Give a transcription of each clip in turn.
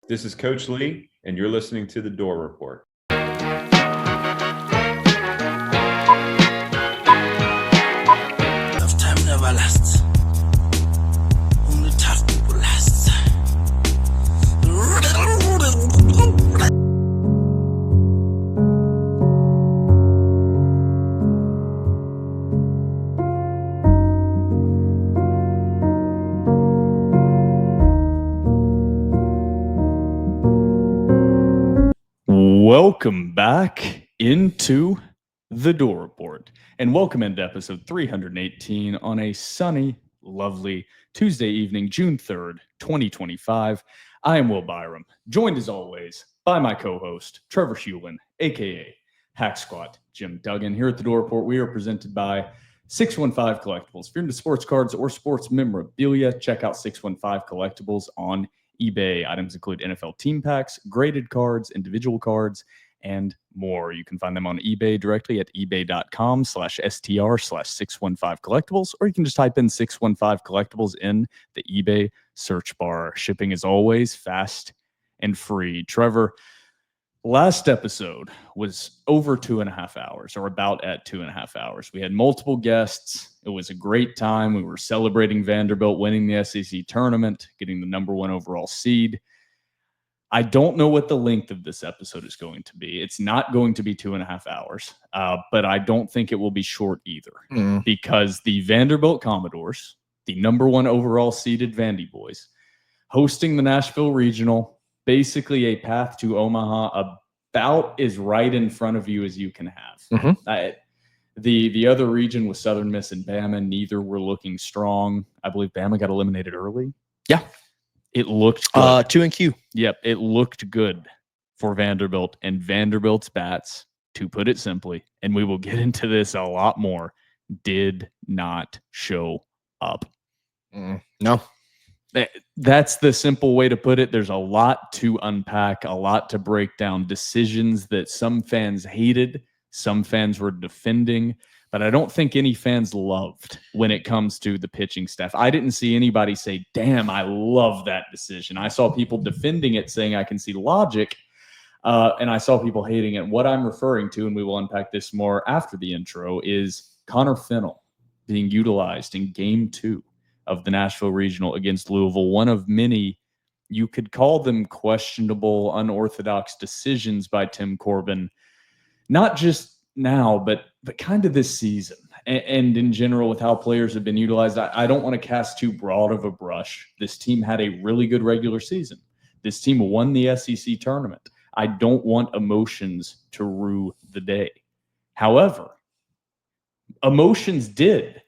This is Coach Lee, and you're listening to the Door Report. Tough time never lasts. Only tough people last. Welcome back into the Door Report, and welcome into episode 318 on a sunny, lovely Tuesday evening, June 3rd, 2025. I am Will Byrum, joined as always by my co-host, Trevor Hulan, aka Hacksquat Jim Duggan. Here at the Door Report, we are presented by 615 Collectibles. If you're into sports cards or sports memorabilia, check out 615 Collectibles on eBay. Items include NFL team packs, graded cards, individual cards, and more. You can find them on eBay directly at ebay.com/str/615collectibles, or you can just type in 615 collectibles in the eBay search bar. Shipping is always fast and free. Trevor, last episode was over 2.5 hours, or about at 2.5 hours. We had multiple guests. It was a great time. We were celebrating Vanderbilt winning the SEC tournament, getting the number 1 overall seed. I don't know what the length of this episode is going to be. It's not going to be 2.5 hours, but I don't think it will be short either, because the Vanderbilt Commodores, the number 1 overall seeded VandyBoys, hosting the Nashville Regional, basically a path to Omaha about as right in front of you as you can have. The other region was Southern Miss and Bama. Neither were looking strong. I believe Bama got eliminated early. Yeah. It looked good. 2 and Q. Yep, it looked good for Vanderbilt, and Vanderbilt's bats, to put it simply, and we will get into this a lot more, did not show up. No. That's the simple way to put it. There's a lot to unpack, a lot to break down. Decisions that some fans hated, some fans were defending, but I don't think any fans loved when it comes to the pitching staff. I didn't see anybody say, damn, I love that decision. I saw people defending it, saying I can see logic, and I saw people hating it. What I'm referring to, and we will unpack this more after the intro, is Connor Fennell being utilized in Game 2 of the Nashville Regional against Louisville. One of many, you could call them questionable, unorthodox decisions by Tim Corbin, not just now, but kind of this season. And in general, with how players have been utilized, I don't want to cast too broad of a brush. This team had a really good regular season. This team won the SEC tournament. I don't want emotions to rue the day. However, emotions did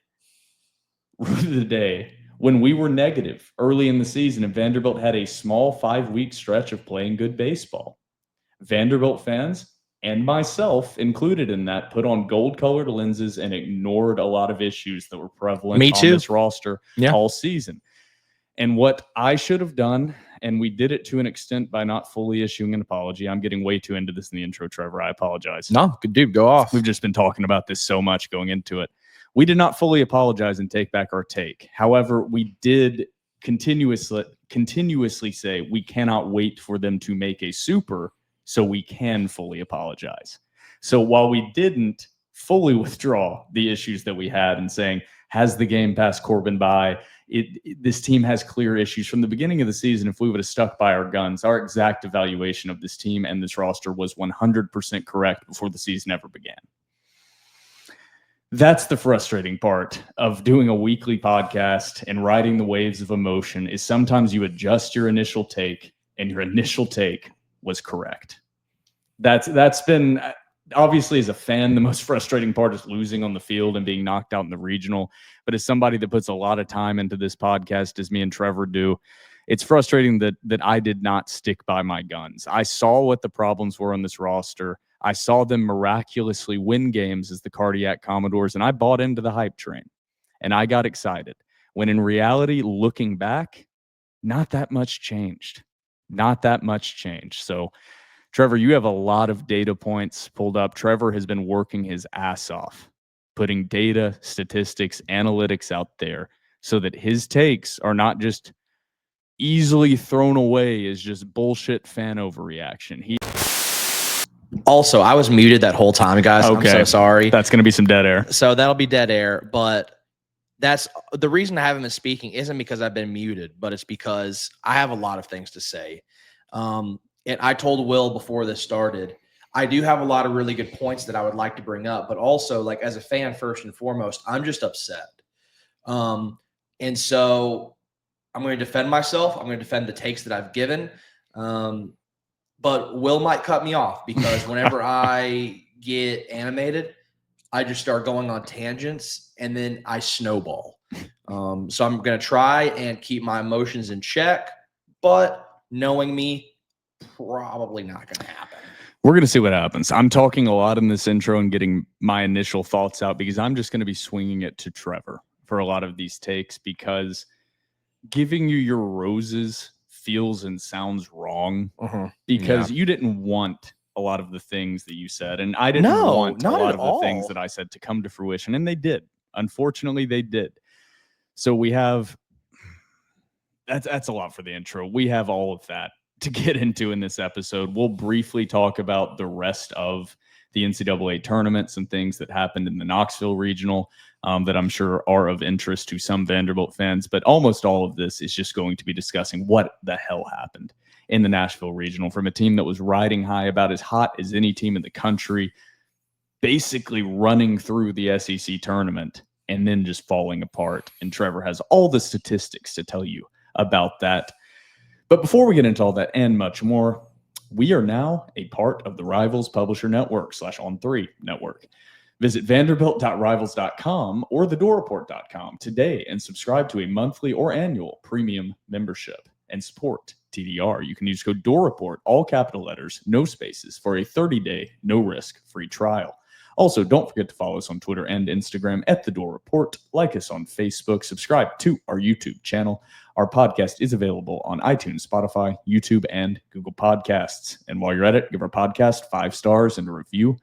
the day when we were negative early in the season and Vanderbilt had a small 5-week stretch of playing good baseball. Vanderbilt fans, and myself included in that, put on gold-colored lenses and ignored a lot of issues that were prevalent on this roster all season. And what I should have done, and we did it to an extent by not fully issuing an apology. I'm getting way too into this in the intro, Trevor. I apologize. No, good dude. Go off. We've just been talking about this so much going into it. We did not fully apologize and take back our take. However, we did continuously say we cannot wait for them to make a super so we can fully apologize. So while we didn't fully withdraw the issues that we had and saying, has the game passed Corbin by? This team has clear issues. From the beginning of the season, if we would have stuck by our guns, our exact evaluation of this team and this roster was 100% correct before the season ever began. That's the frustrating part of doing a weekly podcast and riding the waves of emotion, is sometimes you adjust your initial take and your initial take was correct. That's been, obviously, as a fan, the most frustrating part is losing on the field and being knocked out in the regional. But as somebody that puts a lot of time into this podcast, as me and Trevor do, it's frustrating that I did not stick by my guns. I saw what the problems were on this roster. I saw them miraculously win games as the Cardiac Commodores, and I bought into the hype train. And I got excited. When in reality, looking back, not that much changed. Not that much changed. So, Trevor, you have a lot of data points pulled up. Trevor has been working his ass off, putting data, statistics, analytics out there so that his takes are not just easily thrown away as just bullshit fan overreaction. Also, I was muted that whole time, guys. Okay. I'm so sorry. That's going to be some dead air. So that'll be dead air. But that's the reason I haven't been speaking isn't because I've been muted, but it's because I have a lot of things to say. And I told Will before this started, I do have a lot of really good points that I would like to bring up, but also, like, as a fan, first and foremost, I'm just upset. And so I'm going to defend myself. I'm going to defend the takes that I've given. But Will might cut me off because whenever I get animated, I just start going on tangents and then I snowball. So I'm going to try and keep my emotions in check, but knowing me, probably not going to happen. We're going to see what happens. I'm talking a lot in this intro and getting my initial thoughts out because I'm just going to be swinging it to Trevor for a lot of these takes because giving you your roses feels and sounds wrong because you didn't want a lot of the things that you said. And I didn't want a lot of the things that I said to come to fruition. And they did. Unfortunately, they did. So we have, that's a lot for the intro. We have all of that to get into in this episode. We'll briefly talk about the rest of the NCAA tournaments and things that happened in the Knoxville regional that I'm sure are of interest to some Vanderbilt fans. But almost all of this is just going to be discussing what the hell happened in the Nashville regional from a team that was riding high, about as hot as any team in the country, basically running through the SEC tournament and then just falling apart. And Trevor has all the statistics to tell you about that. But before we get into all that and much more, we are now a part of the Rivals Publisher Network /On3 network. Visit vanderbilt.rivals.com or thedoreport.com today and subscribe to a monthly or annual premium membership and support TDR. You can use code DOREPORT, all capital letters, no spaces, for a 30-day, no-risk free trial. Also, don't forget to follow us on Twitter and Instagram at The Dore Report. Like us on Facebook. Subscribe to our YouTube channel. Our podcast is available on iTunes, Spotify, YouTube, and Google Podcasts. And while you're at it, give our podcast 5 stars and a review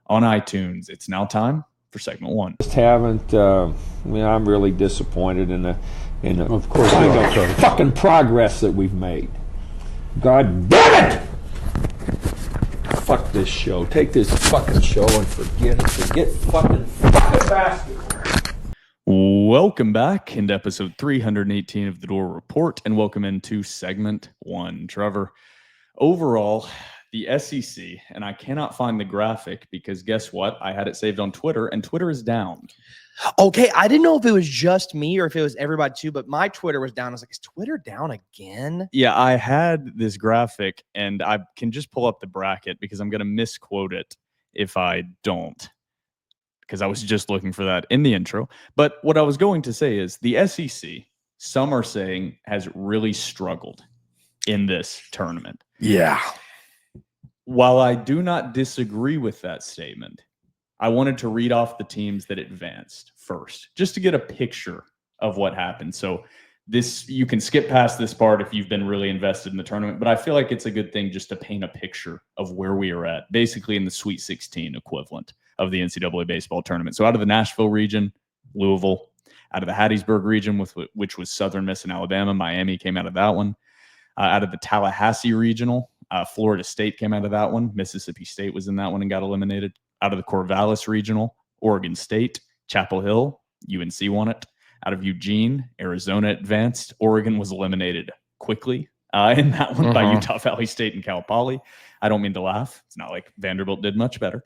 on iTunes. It's now time for segment 1. Just haven't. I'm really disappointed in the Of course kind you of are. fucking progress that we've made. God damn it! Fuck this show. Take this fucking show and forget it. Forget fucking basketball. Welcome back into episode 318 of The Dore Report, and welcome into segment 1. Trevor, overall, the SEC, and I cannot find the graphic because guess what? I had it saved on Twitter, and Twitter is down. Okay, I didn't know if it was just me or if it was everybody too, but my Twitter was down. I was like, is Twitter down again? Yeah, I had this graphic, and I can just pull up the bracket because I'm going to misquote it if I don't, because I was just looking for that in the intro. But what I was going to say is the SEC, some are saying, has really struggled in this tournament. Yeah. While I do not disagree with that statement, I wanted to read off the teams that advanced first, just to get a picture of what happened. So this, you can skip past this part if you've been really invested in the tournament, but I feel like it's a good thing just to paint a picture of where we are at, basically in the Sweet 16 equivalent of the NCAA baseball tournament. So out of the Nashville region, Louisville; out of the Hattiesburg region, which was Southern Miss and Alabama, Miami came out of that one; out of the Tallahassee regional, Florida State came out of that one. Mississippi State was in that one and got eliminated. Out of the Corvallis regional, Oregon State, Chapel Hill, UNC won it. Out of Eugene, Arizona advanced. Oregon was eliminated quickly in that one by Utah Valley State and Cal Poly. I don't mean to laugh. It's not like Vanderbilt did much better.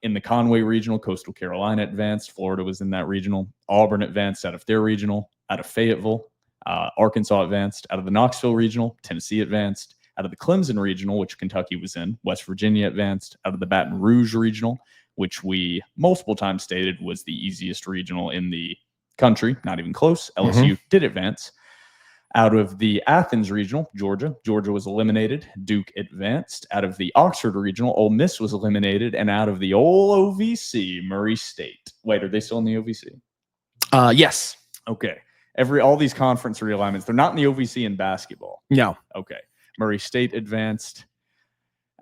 In the Conway regional, Coastal Carolina advanced. Florida was in that regional. Auburn advanced out of their regional. Out of Fayetteville, Arkansas advanced. Out of the Knoxville regional, Tennessee advanced. Out of the Clemson regional, which Kentucky was in, West Virginia advanced. Out of the Baton Rouge regional, which we multiple times stated was the easiest regional in the country, not even close, LSU did advance. Out of the Athens regional, Georgia was eliminated. Duke advanced. Out of the Oxford regional, Ole Miss was eliminated. And out of the old OVC, Murray State. Wait, are they still in the OVC? Yes. Okay. All these conference realignments, they're not in the OVC in basketball. No. Okay. Murray State advanced.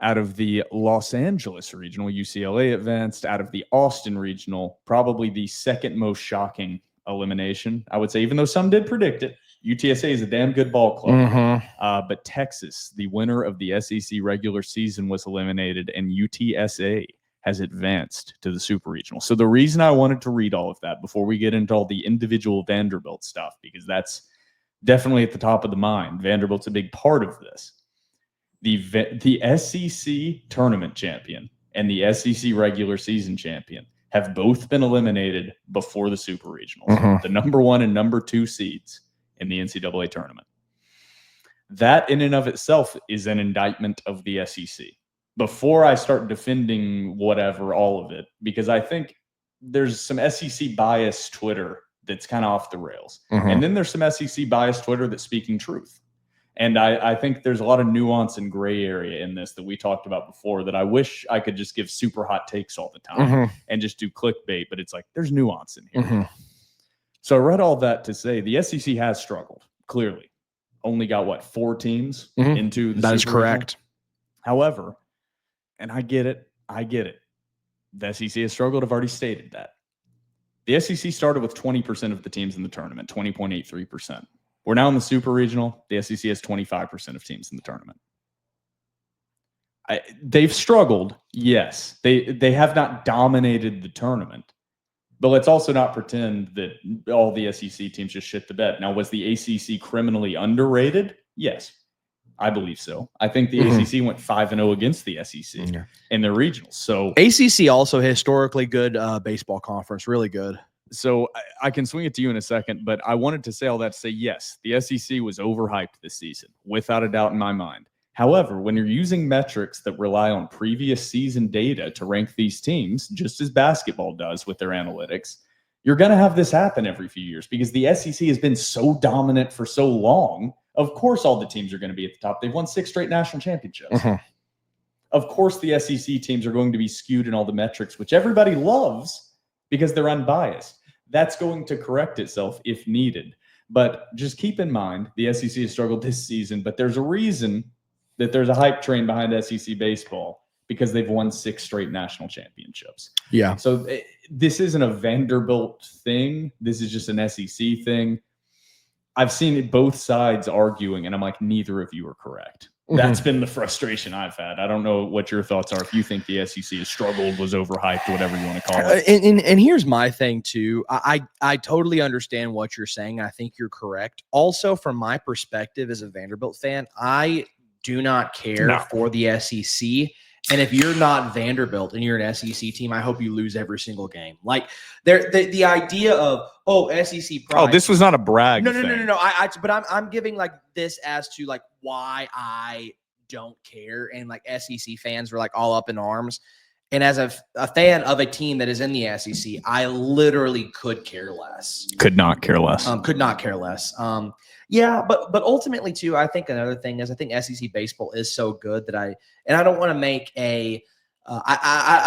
Out of the Los Angeles regional, UCLA advanced. Out of the Austin regional, probably the second most shocking elimination, I would say, even though some did predict it, UTSA is a damn good ball club. Mm-hmm. But Texas, the winner of the SEC regular season, was eliminated, and UTSA has advanced to the Super Regional. So the reason I wanted to read all of that before we get into all the individual Vanderbilt stuff, because that's definitely at the top of the mind. Vanderbilt's a big part of this. The SEC tournament champion and the SEC regular season champion have both been eliminated before the Super Regionals. The number 1 and number 2 seeds in the NCAA tournament. That in and of itself is an indictment of the SEC. Before I start defending whatever, all of it, because I think there's some SEC bias Twitter that's kind of off the rails. And then there's some SEC bias Twitter that's speaking truth. And I think there's a lot of nuance and gray area in this that we talked about before that I wish I could just give super hot takes all the time and just do clickbait, but it's like there's nuance in here. So I read all that to say the SEC has struggled, clearly. Only got, 4 teams into the That is Super Regional? correct. However, and I get it. The SEC has struggled. I've already stated that. The SEC started with 20% of the teams in the tournament, 20.83%. We're now in the Super Regional. The SEC has 25% of teams in the tournament. They've struggled, yes. They have not dominated the tournament. But let's also not pretend that all the SEC teams just shit the bed. Now, was the ACC criminally underrated? Yes, I believe so. I think the ACC went 5-0 against the SEC in their regionals. So ACC also historically good baseball conference, really good. So I can swing it to you in a second, but I wanted to say all that to say, yes, the SEC was overhyped this season, without a doubt in my mind. However, when you're using metrics that rely on previous season data to rank these teams, just as basketball does with their analytics, you're going to have this happen every few years because the SEC has been so dominant for so long. Of course, all the teams are going to be at the top. They've won 6 straight national championships. Of course, the SEC teams are going to be skewed in all the metrics, which everybody loves because they're unbiased. That's going to correct itself if needed. But just keep in mind, the SEC has struggled this season, but there's a reason that there's a hype train behind SEC baseball because they've won 6 straight national championships. Yeah. So this isn't a Vanderbilt thing. This is just an SEC thing. I've seen both sides arguing, and I'm like, neither of you are correct. That's been the frustration I've had. I don't know what your thoughts are. If you think the SEC has struggled, was overhyped, whatever you want to call it. And here's my thing too. I totally understand what you're saying. I think you're correct. Also, from my perspective as a Vanderbilt fan, I do not care for the SEC. And if you're not Vanderbilt and you're an SEC team, I hope you lose every single game. Like the idea of SEC pride. Oh, this was not a brag. No. But I'm giving like this as to like why I don't care, and like SEC fans were like all up in arms. And as a fan of a team that is in the SEC, I literally could care less. Could not care less. Could not care less. Yeah, but ultimately too, I think another thing is I think SEC baseball is so good that I don't want to make I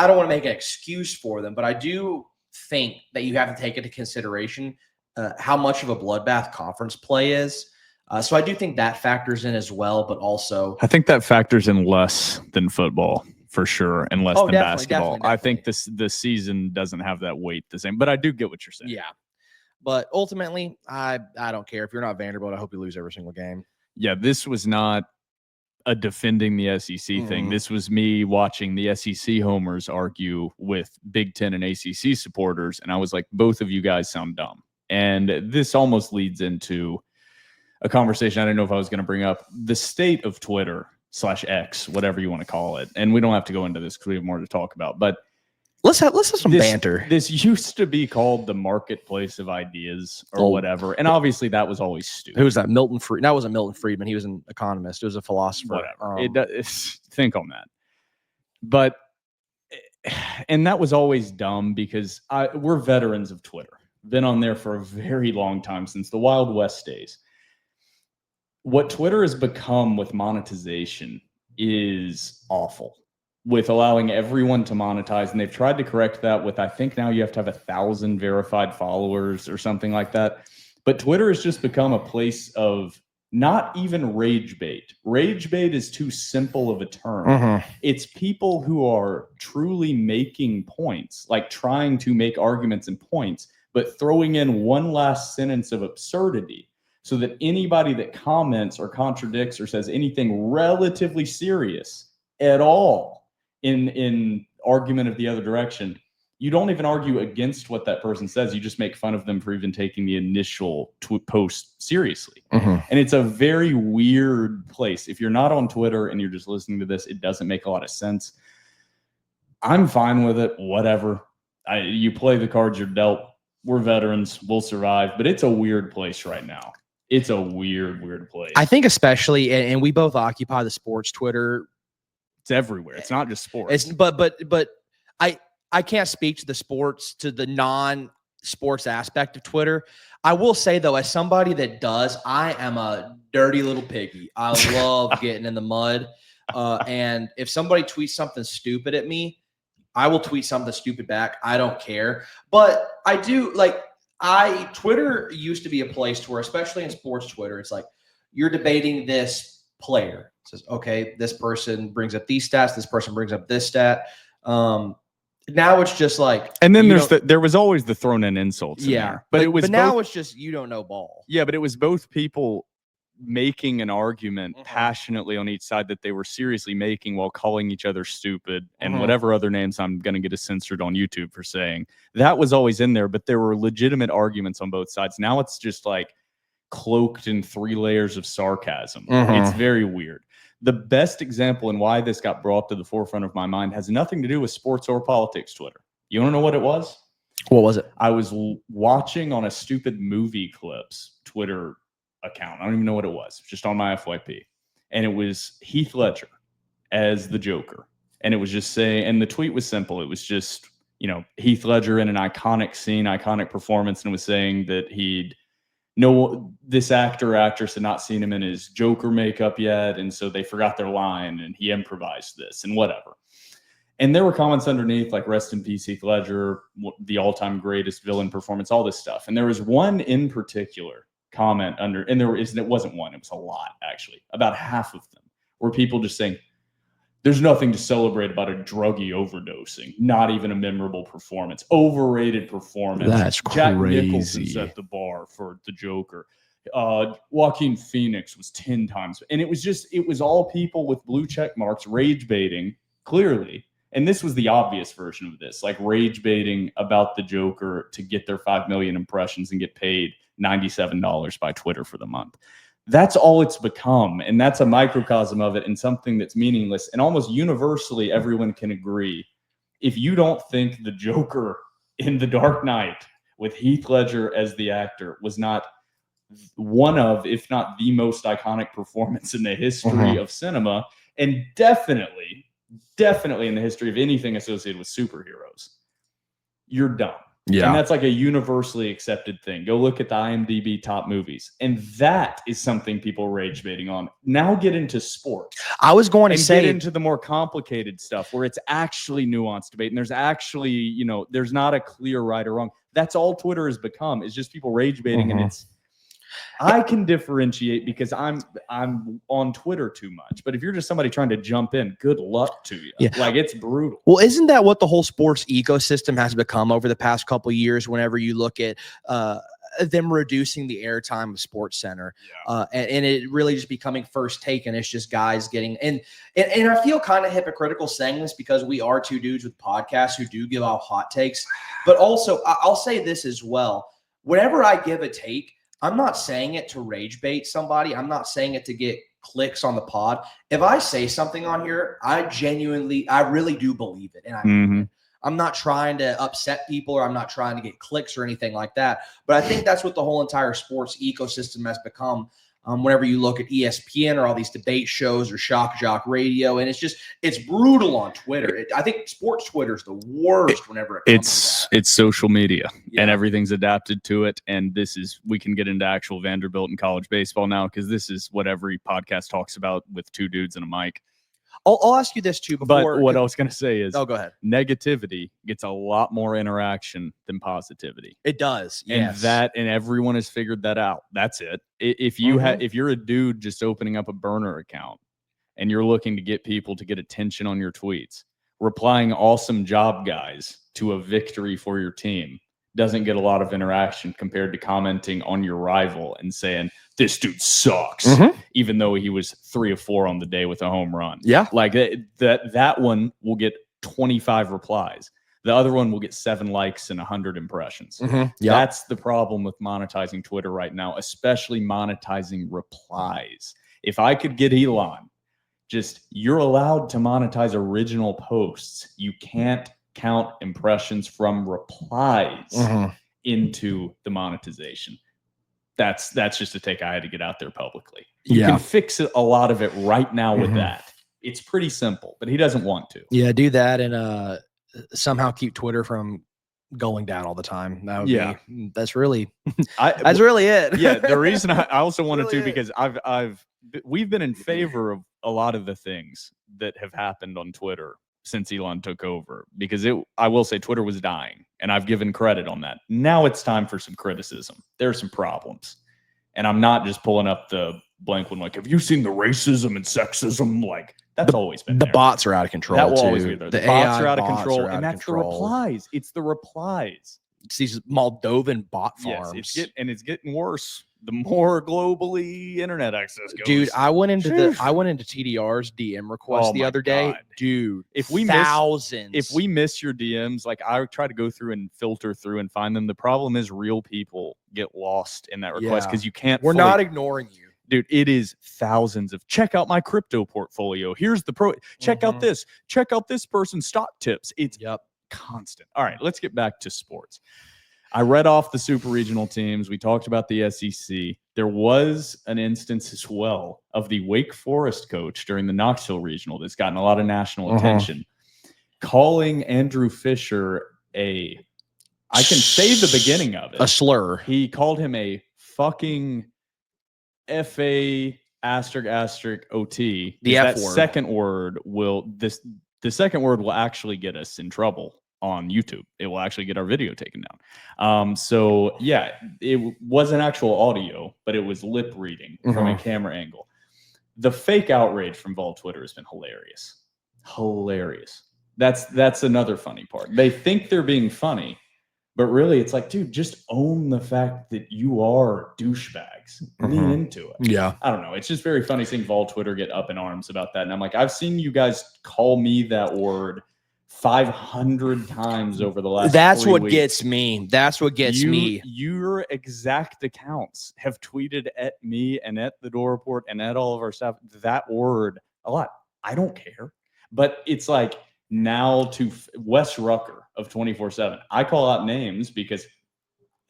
don't want to make an excuse for them, but I do think that you have to take into consideration how much of a bloodbath conference play is. So I do think that factors in as well, but also I think that factors in less than football for sure, and less than basketball. Definitely. I think this season doesn't have that weight the same, but I do get what you're saying. Yeah. But ultimately, I don't care. If you're not Vanderbilt, I hope you lose every single game. Yeah, this was not a defending the SEC thing. This was me watching the SEC homers argue with Big Ten and ACC supporters, and I was like, both of you guys sound dumb. And this almost leads into a conversation I didn't know if I was going to bring up. The state of Twitter /X, whatever you want to call it. And we don't have to go into this because we have more to talk about. But let's have some banter. This used to be called the marketplace of ideas or whatever. And obviously that was always stupid. Who was that? Milton Friedman. That wasn't Milton Friedman. He was an economist. It was a philosopher. Whatever. Think on that. But, and that was always dumb because we're veterans of Twitter. Been on there for a very long time, since the Wild West days. What Twitter has become with monetization is awful, with allowing everyone to monetize. And they've tried to correct that with, I think now you have to have 1,000 verified followers or something like that. But Twitter has just become a place of not even rage bait. Rage bait is too simple of a term. It's people who are truly making points, like trying to make arguments and points, but throwing in one last sentence of absurdity. so that anybody that comments or contradicts or says anything relatively serious at all in argument of the other direction, you don't even argue against what that person says. You just make fun of them for even taking the initial post seriously. And it's a very weird place. If you're not on Twitter and you're just listening to this, it doesn't make a lot of sense. I'm fine with it. Whatever. You play the cards you're dealt. We're veterans. We'll survive. But it's a weird place right now. It's a weird place. I think especially, and we both occupy the sports Twitter. It's everywhere. It's not just sports. But I can't speak to the non-sports aspect of Twitter. I will say though, as somebody that does, I am a dirty little piggy. I love getting in the mud. And if somebody tweets something stupid at me, I will tweet something stupid back. I don't care. But I do Twitter used to be a place where, especially in sports Twitter, it's like you're debating this player. It says, okay, this person brings up these stats. This person brings up this stat. Now it's just like, and then there was always the thrown in insults. Yeah. In there. But now it's just, you don't know ball. Yeah. But it was both people making an argument passionately on each side that they were seriously making while calling each other stupid and whatever other names I'm going to get censored on YouTube for saying. That was always in there, but there were legitimate arguments on both sides. Now it's just like cloaked in 3 layers of sarcasm. It's very weird. The best example and why this got brought to the forefront of my mind has nothing to do with sports or politics Twitter. You want to know what it was? What was it? I was watching on a stupid movie clips Twitter account. I don't even know what it was. Just on my FYP. And it was Heath Ledger as the Joker. And it was just saying, and the tweet was simple. It was just, Heath Ledger in an iconic scene, iconic performance, and was saying that this actor or actress had not seen him in his Joker makeup yet. And so they forgot their line and he improvised this and whatever. And there were comments underneath like, rest in peace, Heath Ledger, the all-time greatest villain performance, all this stuff. And there was one in particular comment under, and it wasn't one, it was a lot actually, about half of them were people just saying, there's nothing to celebrate about a druggie overdosing, not even a memorable performance, overrated performance. That's Jack crazy. Nicholson set the bar for the Joker. Joaquin Phoenix was 10 times. And it was all people with blue check marks rage baiting clearly. And this was the obvious version of this, like rage baiting about the Joker to get their 5 million impressions and get paid $97 by Twitter for the month. That's all it's become. And that's a microcosm of it and something that's meaningless. And almost universally, everyone can agree. If you don't think the Joker in The Dark Knight with Heath Ledger as the actor was not one of, if not the most iconic performance in the history of cinema, and definitely in the history of anything associated with superheroes, you're dumb. Yeah. And that's like a universally accepted thing. Go look at the IMDb top movies. And that is something people rage baiting on. Now get into sports. I was going to say get into the more complicated stuff where it's actually nuanced debate. And there's actually, there's not a clear right or wrong. That's all Twitter has become, is just people rage baiting. And I can differentiate because I'm on Twitter too much. But if you're just somebody trying to jump in, good luck to you. Yeah. Like, it's brutal. Well, isn't that what the whole sports ecosystem has become over the past couple of years? Whenever you look at them reducing the airtime of Sports Center, and it really just becoming First Take, and it's just guys getting and I feel kind of hypocritical saying this because we are 2 dudes with podcasts who do give out hot takes. But also, I'll say this as well. Whenever I give a take, I'm not saying it to rage bait somebody. I'm not saying it to get clicks on the pod. If I say something on here, I really do believe it. And I'm not trying to upset people, or I'm not trying to get clicks or anything like that. But I think that's what the whole entire sports ecosystem has become. Whenever you look at ESPN or all these debate shows or Shock Jock Radio, and it's brutal on Twitter. I think sports Twitter is the worst whenever it comes to that. It's social media and everything's adapted to it. And we can get into actual Vanderbilt and college baseball now, because this is what every podcast talks about with 2 dudes and a mic. I'll ask you this too before. But what I was going to say is, go ahead. Negativity gets a lot more interaction than positivity. It does. Yes. And everyone has figured that out. That's it. If you're a dude just opening up a burner account and you're looking to get people to get attention on your tweets, replying awesome job guys to a victory for your team doesn't get a lot of interaction compared to commenting on your rival and saying, this dude sucks, even though he was 3 of 4 on the day with a home run. Yeah. Like that one will get 25 replies. The other one will get 7 likes and 100 impressions. That's the problem with monetizing Twitter right now, especially monetizing replies. If I could get Elon, you're allowed to monetize original posts. You can't count impressions from replies into the monetization. That's just a take I had to get out there publicly. You can fix a lot of it right now with that. It's pretty simple, but he doesn't want to. Yeah, do that and somehow keep Twitter from going down all the time. That would be, that's really that's really it. Yeah, the reason I also wanted to, because we've been in favor of a lot of the things that have happened on Twitter since Elon took over, because I will say Twitter was dying, and I've given credit on that. Now it's time for some criticism. There are some problems, and I'm not just pulling up the blank one like, have you seen the racism and sexism? Like, that's always been the there. bots are out of control. That will too. always be there. The bots are out of control, and that's the replies. It's the replies. It's these Moldovan bot farms. Yes, it's getting worse the more globally internet access goes. Dude, I went into TDR's DM request the other day. Dude, if we miss your DMs, like I try to go through and filter through and find them. The problem is real people get lost in that request because you can't. We're not ignoring you. Dude, it is thousands of check out my crypto portfolio. Here's the pro. Check out this. Check out this person's stock tips. It's constant. All right, let's get back to sports. I read off the super regional teams. We talked about the SEC. There was an instance as well of the Wake Forest coach during the Knoxville regional that's gotten a lot of national attention, calling Andrew Fisher I can say the beginning of it. A slur. He called him a fucking FA *** OT. The F word. The second word will actually get us in trouble on YouTube. It will actually get our video taken down. So yeah, it wasn't actual audio, but it was lip reading from a camera angle. The fake outrage from Vol Twitter has been hilarious. Hilarious. That's another funny part. They think they're being funny, but really it's like, dude, just own the fact that you are douchebags. Lean into it. Yeah. I don't know. It's just very funny seeing Vol Twitter get up in arms about that. And I'm like, I've seen you guys call me that word 500 times over the last 3 what weeks. gets me. That's what gets me. Your exact accounts have tweeted at me and at the Door Report and at all of our staff that word a lot. I don't care. But it's like now to Wes Rucker of 24/7. I call out names because,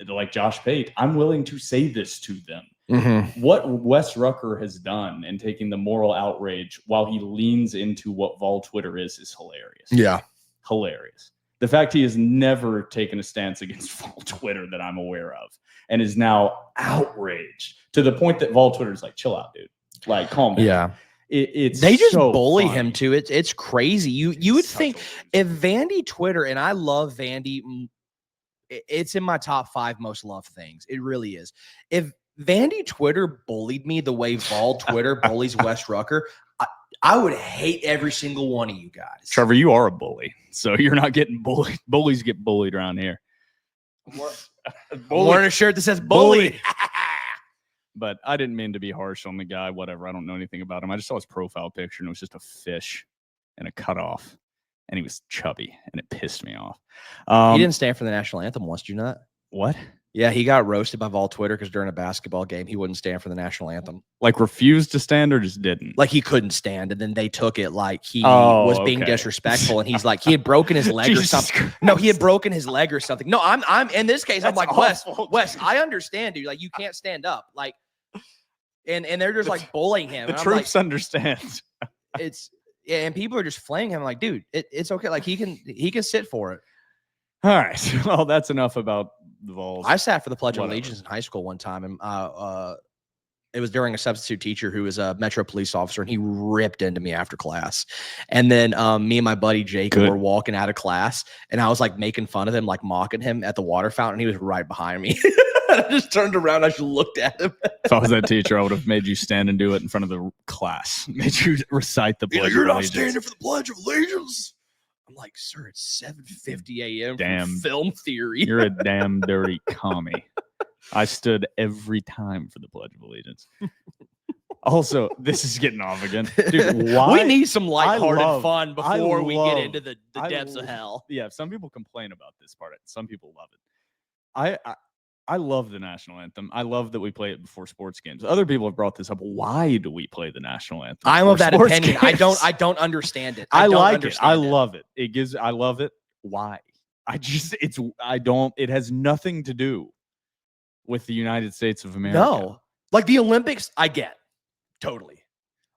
like Josh Pate, I'm willing to say this to them. What Wes Rucker has done and taking the moral outrage while he leans into what Vol Twitter is hilarious. Yeah. Hilarious. The fact he has never taken a stance against Vol Twitter that I'm aware of and is now outraged to the point that Vol Twitter is like, chill out, dude. Like, calm down. Yeah. It's they just so bully funny. him too. It's crazy. You would think if Vandy Twitter, and I love Vandy, it's in my top 5 most loved things. It really is. If Vandy Twitter bullied me the way Vol Twitter bullies Wes Rucker, I would hate every single one of you guys. Trevor, you are a bully, so you're not getting bullied. Bullies get bullied around here. I'm wearing a shirt that says bully. But I didn't mean to be harsh on the guy. Whatever. I don't know anything about him. I just saw his profile picture, and it was just a fish and a cutoff, and he was chubby, and it pissed me off. He didn't stand for the national anthem once, did you not? What? Yeah, he got roasted by Vol Twitter because during a basketball game, he wouldn't stand for the national anthem. Like refused to stand or just didn't? Like he couldn't stand, and then they took it like he was being disrespectful, and he's like he had broken his leg or something. Christ. No, he had broken his leg or something. No, I'm in this case, I'm like, awful. Wes, I understand, dude. Like you can't stand up, like, and they're just like bullying him. The troops understand. And people are just flaying him. Like, dude, it's okay. Like he can sit for it. All right. Well, that's enough about the Vols. I sat for the Pledge of Allegiance in high school one time, and it was during a substitute teacher who was a Metro police officer, and he ripped into me after class. And then me and my buddy Jake were walking out of class, and I was like making fun of him, like mocking him at the water fountain. He was right behind me. I just turned around. I just looked at him. If I was that teacher, I would have made you stand and do it in front of the class. Made you recite the Pledge of Allegiance. You're not standing for the Pledge of Allegiance. I'm like, sir, it's 7:50 a.m. Damn. for film theory. You're a damn dirty commie. I stood every time for the Pledge of Allegiance. Also, this is getting off again. Dude, why? We need some lighthearted fun I before we get love- into the depths of hell. Yeah, some people complain about this part. Some people love it. I love the national anthem. I love that we play it before sports games. Other people have brought this up. Why do we play the national anthem? I'm before of that sports opinion. games? I don't understand it. I don't like it. understand I love it. I love it. Why? It has nothing to do with the United States of America. No, like the Olympics, I get totally,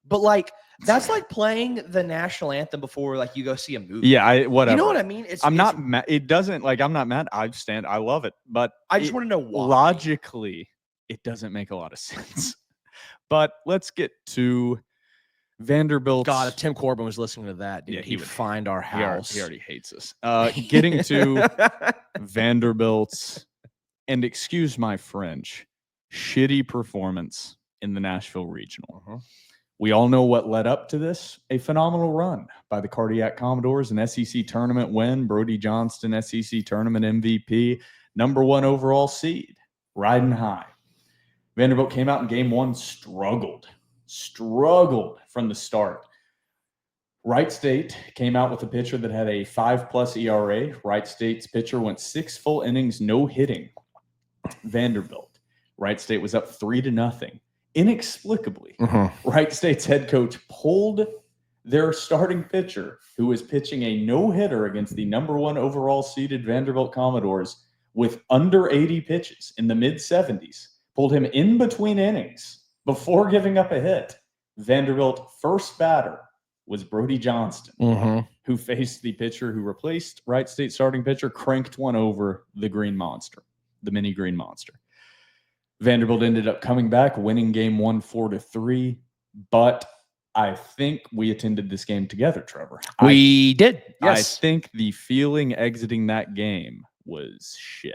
but like that's like playing the national anthem before like you go see a movie. Yeah, whatever. You know what I mean? I'm not mad. It doesn't like I'm not mad. I love it, but I just want to know why. logically, it doesn't make a lot of sense. But let's get to Vanderbilt. God, if Tim Corbin was listening to that, dude, Yeah, he he'd would- find our house. He already hates us. Getting to Vanderbilt's, and excuse my French, shitty performance in the Nashville Regional. We all know what led up to this. A phenomenal run by the Cardiac Commodores, an SEC tournament win. Brody Johnston, SEC tournament MVP, #1 overall seed, riding high. Vanderbilt came out in game one, struggled from the start. Wright State came out with a pitcher that had a 5+ ERA. Wright State's pitcher went 6 full innings, no hitting. Vanderbilt. Wright State was up 3-0. Inexplicably, Wright State's head coach pulled their starting pitcher, who was pitching a no-hitter against the #1 overall seeded Vanderbilt Commodores with under 80 pitches in the mid-70s, pulled him in between innings before giving up a hit. Vanderbilt first batter was Brody Johnston, who faced the pitcher who replaced Wright State starting pitcher, cranked one over the Green Monster, the mini Green Monster. Vanderbilt ended up coming back, winning game one 4-3, but I think we attended this game together, Trevor. We did. I Yes. think the feeling exiting that game was shit.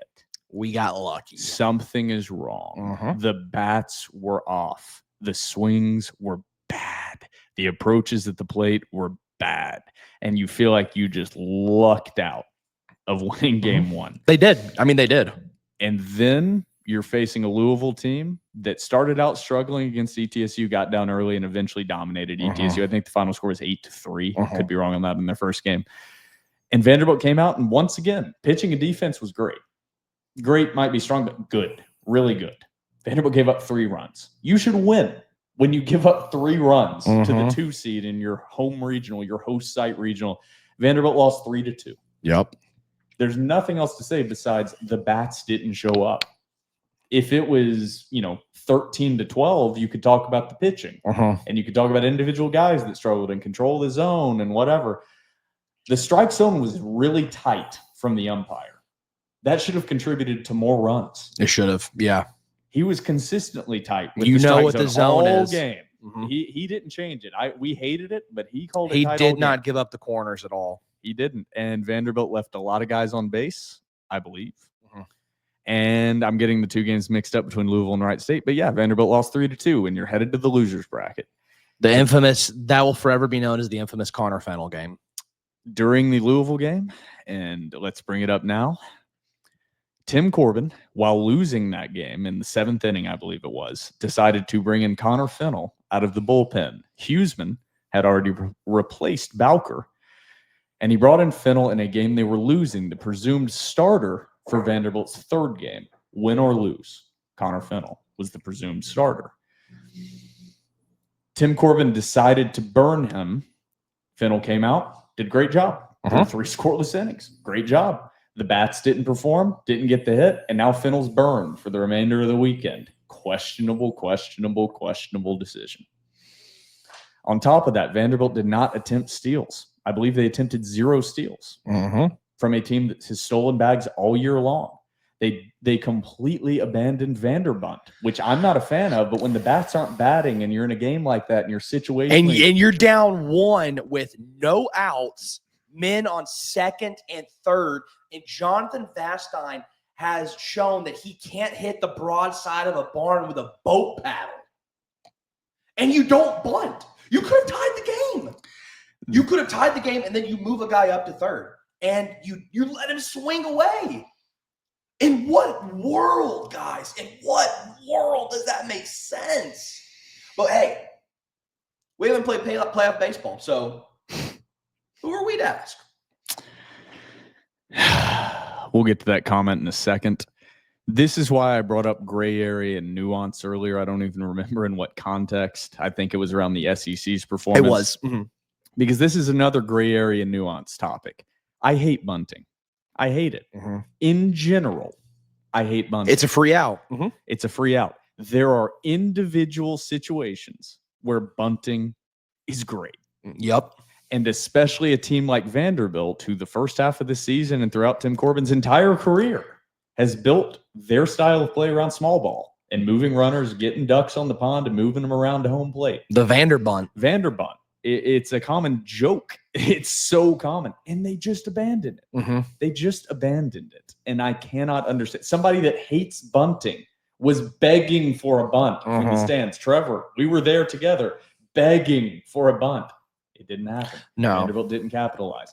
We got lucky. Something is wrong. The bats were off. The swings were bad. The approaches at the plate were bad. And you feel like you just lucked out of winning game one. They did. I mean, they did. And then you're facing a Louisville team that started out struggling against ETSU, got down early, and eventually dominated ETSU. I think the final score was 8-3. Could be wrong on that in their first game. And Vanderbilt came out, and once again, pitching and defense was great. Great might be strong, but good. Really good. Vanderbilt gave up 3 runs. You should win when you give up 3 runs to the 2 seed in your home regional, your host site regional. Vanderbilt lost 3-2. Yep. There's nothing else to say besides the bats didn't show up. If it was, 13-12, you could talk about the pitching. And you could talk about individual guys that struggled and control the zone and whatever. The strike zone was really tight from the umpire. That should have contributed to more runs. It should have. Yeah. He was consistently tight. With You the know strike what the zone all is. game. He didn't change it. We hated it, but he called it He tight all did game. not give up the corners at all. He didn't. And Vanderbilt left a lot of guys on base, I believe. And I'm getting the 2 games mixed up between Louisville and Wright State. But yeah, Vanderbilt lost 3-2, and you're headed to the losers bracket. The infamous, that will forever be known as the infamous Connor Fennell game. During the Louisville game, and let's bring it up now, Tim Corbin, while losing that game in the 7th inning, I believe it was, decided to bring in Connor Fennell out of the bullpen. Huseman had already replaced Bowker, and he brought in Fennell in a game they were losing, the presumed starter for Vanderbilt's 3rd game. Win or lose, Connor Fennell was the presumed starter. Tim Corbin decided to burn him. Fennell came out, did a great job. 3 scoreless innings. Great job. The bats didn't perform, didn't get the hit, and now Fennell's burned for the remainder of the weekend. Questionable decision. On top of that, Vanderbilt did not attempt steals. I believe they attempted 0 steals from a team that has stolen bags all year long. They completely abandoned Vanderbunt, which I'm not a fan of, but when the bats aren't batting and you're in a game like that and your situation And you're down 1 with no outs, men on 2nd and 3rd, and Jonathan Vastine has shown that he can't hit the broadside of a barn with a boat paddle. And you don't bunt. You could have tied the game. You could have tied the game, and then you move a guy up to third, and you let him swing away. In what world, guys? In what world does that make sense? But hey, we haven't played playoff baseball, so who are we to ask? We'll get to that comment in a second. This is why I brought up gray area and nuance earlier. I don't even remember in what context. I think it was around the SEC's performance. It was. Because this is another gray area nuance topic. I hate bunting. I hate it. In general, I hate bunting. It's a free out. It's a free out. There are individual situations where bunting is great. Yep. And especially a team like Vanderbilt, who the first half of the season and throughout Tim Corbin's entire career has built their style of play around small ball and moving runners, getting ducks on the pond and moving them around to home plate. The Vanderbunt. It's a common joke. It's so common. And they just abandoned it. They just abandoned it. And I cannot understand. Somebody that hates bunting was begging for a bunt from the stands. Trevor, we were there together begging for a bunt. It didn't happen. No. Vanderbilt didn't capitalize.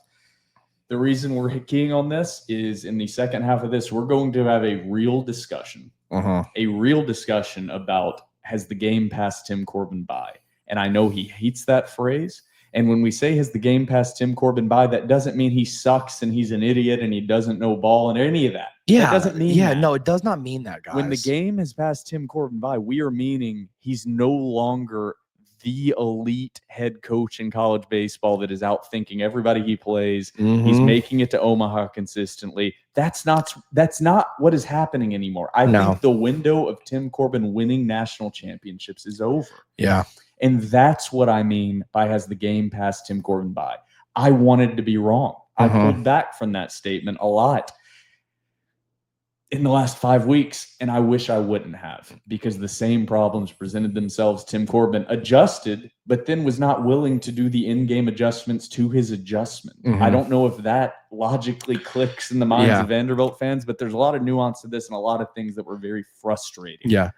The reason we're keying on this is in the second half of this, we're going to have a real discussion. A real discussion about, has the game passed Tim Corbin by? And I know he hates that phrase. And when we say has the game passed Tim Corbin by, that doesn't mean he sucks and he's an idiot and he doesn't know ball and any of that. Yeah. That doesn't mean that. No, it does not mean that, guys. When the game has passed Tim Corbin by, we are meaning he's no longer the elite head coach in college baseball that is out thinking everybody he plays. He's making it to Omaha consistently. That's not what is happening anymore. I think the window of Tim Corbin winning national championships is over. Yeah. And that's what I mean by has the game passed Tim Corbin by. I wanted to be wrong. I pulled back from that statement a lot in the last 5 weeks, and I wish I wouldn't have, because the same problems presented themselves. Tim Corbin adjusted, but then was not willing to do the in-game adjustments to his adjustment. I don't know if that logically clicks in the minds of Vanderbilt fans, but there's a lot of nuance to this and a lot of things that were very frustrating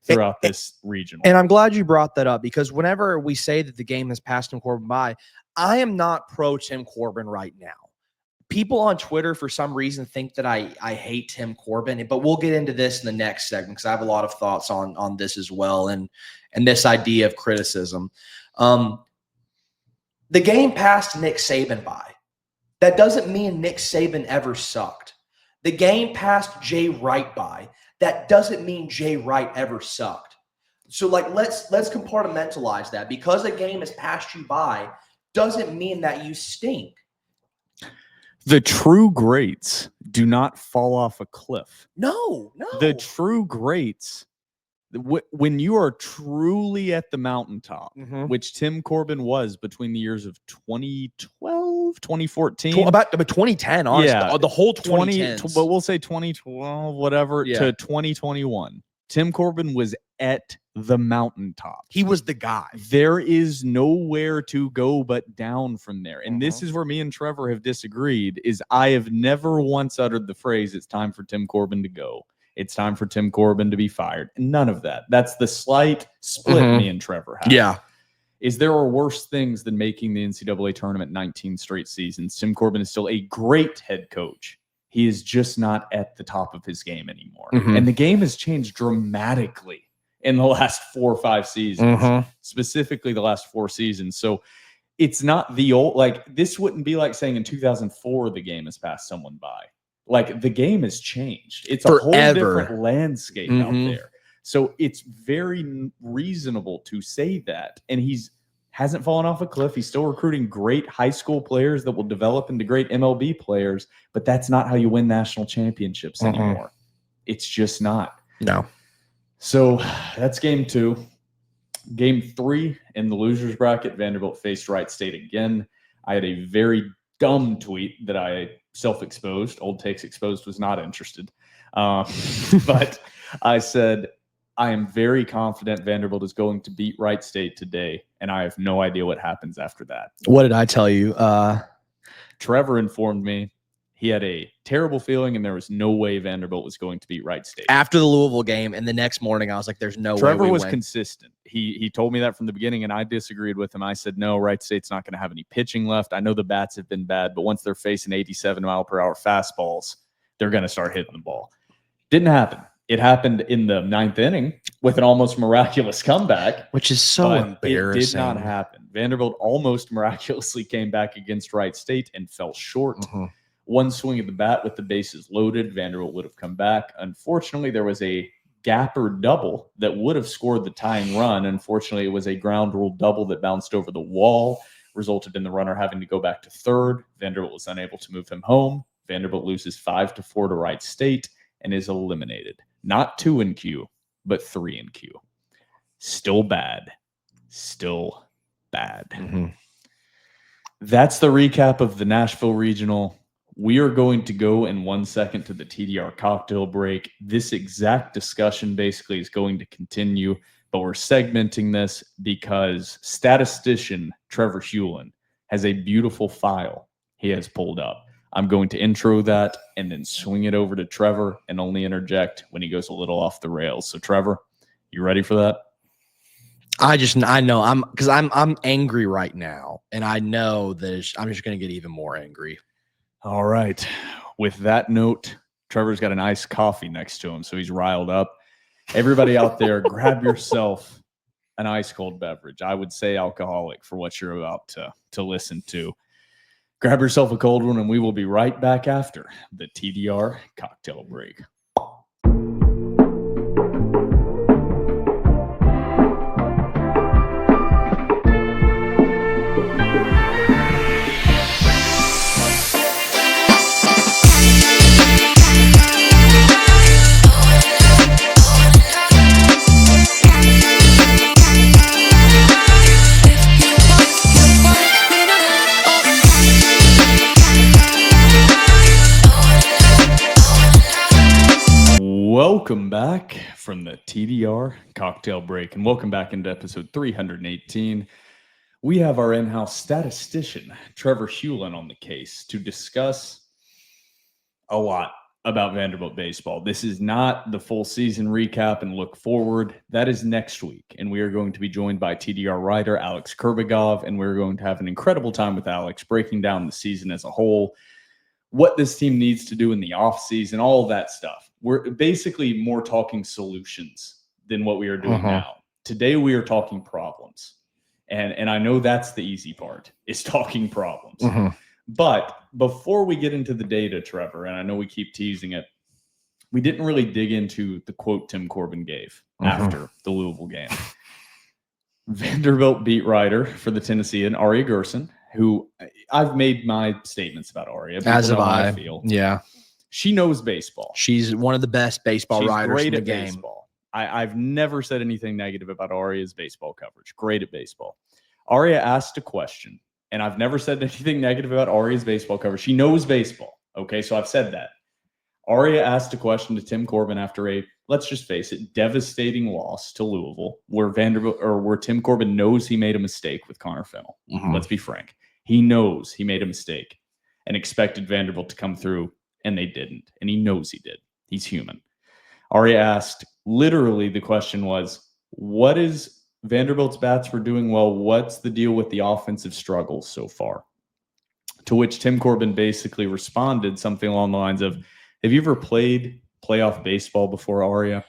throughout this regional. And I'm glad you brought that up, because whenever we say that the game has passed Tim Corbin by, I am not pro Tim Corbin right now. People on Twitter, for some reason, think that I hate Tim Corbin, but we'll get into this in the next segment because I have a lot of thoughts on this as well, and this idea of criticism. The game passed Nick Saban by. That doesn't mean Nick Saban ever sucked. The game passed Jay Wright by. That doesn't mean Jay Wright ever sucked. So, let's compartmentalize that. Because a game has passed you by doesn't mean that you stink. The true greats do not fall off a cliff. No. The true greats, when you are truly at the mountaintop, which Tim Corbin was between the years of 2012, 2014. About 2010, honestly. Yeah. The whole 2010s. But we'll say 2012, whatever, to 2021. Tim Corbin was at the mountaintop. He was the guy. There is nowhere to go but down from there. And this is where me and Trevor have disagreed, is I have never once uttered the phrase, it's time for Tim Corbin to go. It's time for Tim Corbin to be fired. None of that. That's the slight split me and Trevor have. Yeah. Is there are worse things than making the NCAA tournament 19 straight seasons. Tim Corbin is still a great head coach. He is just not at the top of his game anymore. And the game has changed dramatically in the last 4 or 5 seasons, specifically the last 4 seasons. So it's not the old, this wouldn't be like saying in 2004, the game has passed someone by. The game has changed. It's a whole different landscape out there. So it's very reasonable to say that. And hasn't fallen off a cliff. He's still recruiting great high school players that will develop into great MLB players, but that's not how you win national championships anymore. It's just not. No. So that's game 2. Game 3 in the losers bracket, Vanderbilt faced Wright State again. I had a very dumb tweet that I self-exposed. Old Takes Exposed was not interested. But I said, I am very confident Vanderbilt is going to beat Wright State today, and I have no idea what happens after that. What did I tell you? Trevor informed me He had a terrible feeling, and there was no way Vanderbilt was going to beat Wright State. After the Louisville game, and the next morning, I was like, "There's no way." Trevor we was win. consistent. He told me that from the beginning, and I disagreed with him. I said, no, Wright State's not going to have any pitching left. I know the bats have been bad, but once they're facing 87-mile-per-hour fastballs, they're going to start hitting the ball. Didn't happen. It happened in the 9th inning with an almost miraculous comeback. Which is so but embarrassing. It did not happen. Vanderbilt almost miraculously came back against Wright State and fell short. One swing of the bat with the bases loaded, Vanderbilt would have come back. Unfortunately, there was a gapper double that would have scored the tying run. Unfortunately, it was a ground rule double that bounced over the wall, resulted in the runner having to go back to third. Vanderbilt was unable to move him home. Vanderbilt loses 5-4 to Wright State and is eliminated. Not 2 in Q, but 3 in Q. Still bad. Still bad. That's the recap of the Nashville Regional. We are going to go in 1 second to the TDR cocktail break. This exact discussion basically is going to continue, but we're segmenting this because statistician Trevor Hulan has a beautiful file he has pulled up. I'm going to intro that and then swing it over to Trevor and only interject when he goes a little off the rails. So Trevor, you ready for that? I know I'm angry right now, and I know that I'm just going to get even more angry. All right. With that note, Trevor's got an iced coffee next to him, so he's riled up. Everybody out there, grab yourself an ice cold beverage. I would say alcoholic for what you're about to listen to. Grab yourself a cold one, and we will be right back after the TDR cocktail break. Welcome back from the TDR cocktail break, and welcome back into episode 318. We have our in-house statistician, Trevor Hulan, on the case to discuss a lot about Vanderbilt baseball. This is not the full season recap and look forward. That is next week, and we are going to be joined by TDR writer Alex Kurbagov, and we're going to have an incredible time with Alex breaking down the season as a whole, what this team needs to do in the offseason, all of that stuff. We're basically more talking solutions than what we are doing now. Today, we are talking problems. And I know that's the easy part, is talking problems. But before we get into the data, Trevor, and I know we keep teasing it, we didn't really dig into the quote Tim Corbin gave after the Louisville game. Vanderbilt beat writer for the Tennessean, Aria Gerson, who I've made my statements about Aria. As have I. Feel. Yeah. She knows baseball. She's one of the best baseball She's writers great in the at game. baseball. I've never said anything negative about Aria's baseball coverage. Great at baseball. Aria asked a question, and I've never said anything negative about Aria's baseball coverage. She knows baseball. Okay, so I've said that. Aria asked a question to Tim Corbin after a, let's just face it, devastating loss to Louisville, where Tim Corbin knows he made a mistake with Connor Fennell. Let's be frank. He knows he made a mistake and expected Vanderbilt to come through, and they didn't. And he knows he did. He's human. Aria asked, literally, the question was, what is Vanderbilt's bats were doing well? What's the deal with the offensive struggles so far? To which Tim Corbin basically responded something along the lines of, have you ever played playoff baseball before, Aria?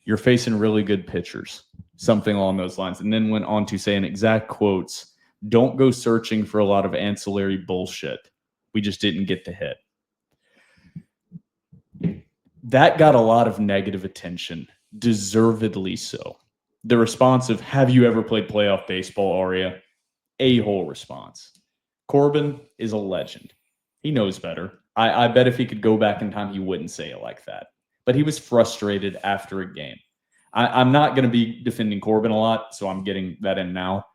You're facing really good pitchers. Something along those lines. And then went on to say in exact quotes, don't go searching for a lot of ancillary bullshit. We just didn't get the hit. That got a lot of negative attention, deservedly so. The response of, have you ever played playoff baseball, Aria? A-hole response. Corbin is a legend. He knows better. I bet if he could go back in time, he wouldn't say it like that. But he was frustrated after a game. I'm not going to be defending Corbin a lot, so I'm getting that in now.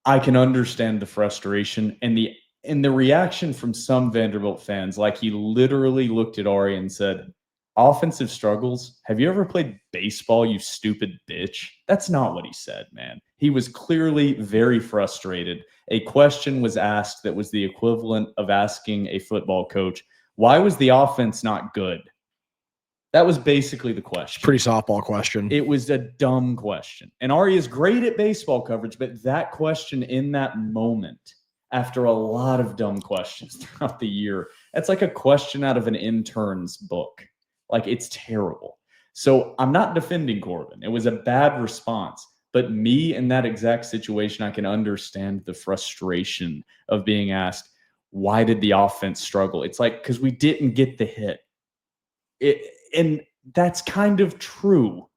I can understand the frustration and the reaction from some Vanderbilt fans. Like, he literally looked at Aria and said, offensive struggles? Have you ever played baseball, you stupid bitch? That's not what he said, man. He was clearly very frustrated. A question was asked that was the equivalent of asking a football coach, why was the offense not good? That was basically the question. Pretty softball question. It was a dumb question. And Ari is great at baseball coverage, but that question in that moment, after a lot of dumb questions throughout the year, that's like a question out of an intern's book. Like, it's terrible. So I'm not defending Corbin. It was a bad response. But me in that exact situation, I can understand the frustration of being asked, why did the offense struggle? It's like, because we didn't get the hit. And that's kind of true.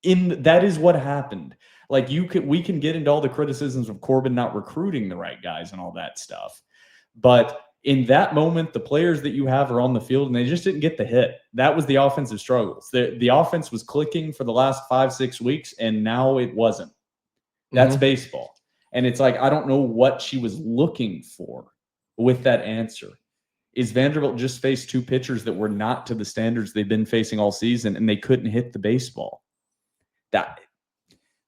That is what happened. Like, we can get into all the criticisms of Corbin not recruiting the right guys and all that stuff. But in that moment, the players that you have are on the field and they just didn't get the hit. That was the offensive struggles. The offense was clicking for the last 5-6 weeks, and now it wasn't. That's baseball. And it's like, I don't know what she was looking for with that answer. Is Vanderbilt just faced 2 pitchers that were not to the standards they've been facing all season, and they couldn't hit the baseball?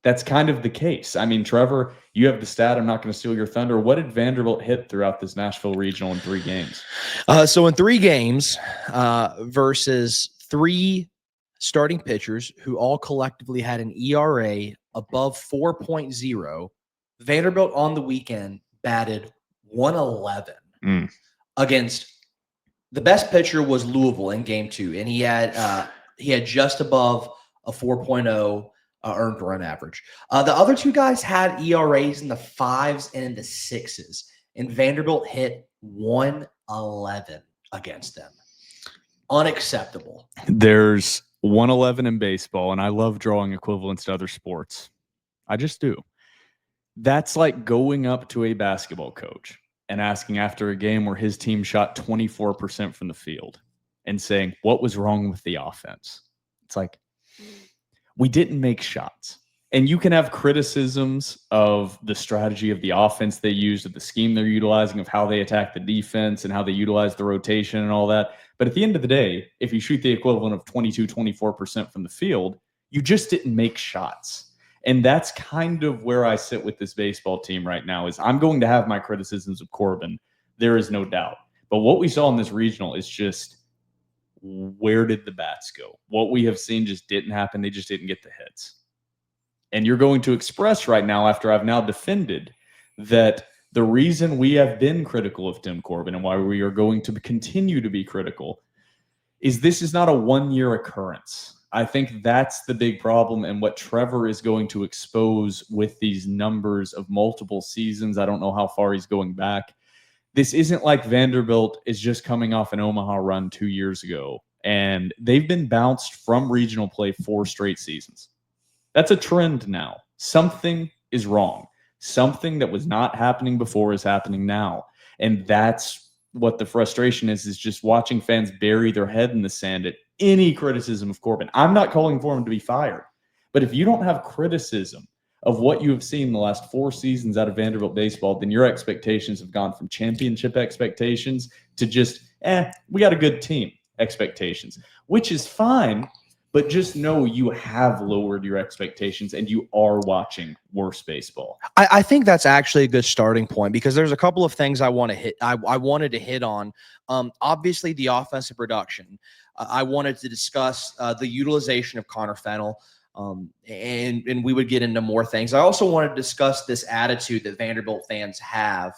That's kind of the case. I mean, Trevor, you have the stat. I'm not going to steal your thunder. What did Vanderbilt hit throughout this Nashville regional in 3 games? So in 3 games versus 3 starting pitchers who all collectively had an ERA above 4.0, Vanderbilt on the weekend batted 111 against the best pitcher was Louisville in game 2, and he had just above a 4.0 earned run average. The other 2 guys had ERAs in the 5s and in the 6s, and Vanderbilt hit 111 against them. Unacceptable. There's 111 in baseball, and I love drawing equivalents to other sports. I just do. That's like going up to a basketball coach and asking after a game where his team shot 24% from the field and saying, what was wrong with the offense? It's like, we didn't make shots. And you can have criticisms of the strategy of the offense they used, of the scheme they're utilizing, of how they attack the defense and how they utilize the rotation and all that. But at the end of the day, if you shoot the equivalent of 22, 24% from the field, you just didn't make shots. And that's kind of where I sit with this baseball team right now. Is I'm going to have my criticisms of Corbin. There is no doubt. But what we saw in this regional is just, where did the bats go? What we have seen just didn't happen. They just didn't get the hits. And you're going to express right now, after I've now defended, that the reason we have been critical of Tim Corbin and why we are going to continue to be critical is this is not a one-year occurrence. I think that's the big problem, and what Trevor is going to expose with these numbers of multiple seasons. I don't know how far he's going back. This isn't like Vanderbilt is just coming off an Omaha run 2 years ago, and they've been bounced from regional play 4 straight seasons. That's a trend now. Something is wrong. Something that was not happening before is happening now. And that's what the frustration is just watching fans bury their head in the sand at any criticism of Corbin. I'm not calling for him to be fired. But if you don't have criticism of what you have seen the last 4 seasons out of Vanderbilt baseball, then your expectations have gone from championship expectations to just, we got a good team expectations, which is fine. But just know you have lowered your expectations and you are watching worse baseball. I think that's actually a good starting point, because there's a couple of things I want to hit. I wanted to hit on. Obviously, the offensive production. I wanted to discuss the utilization of Connor Fennell, and we would get into more things. I also wanted to discuss this attitude that Vanderbilt fans have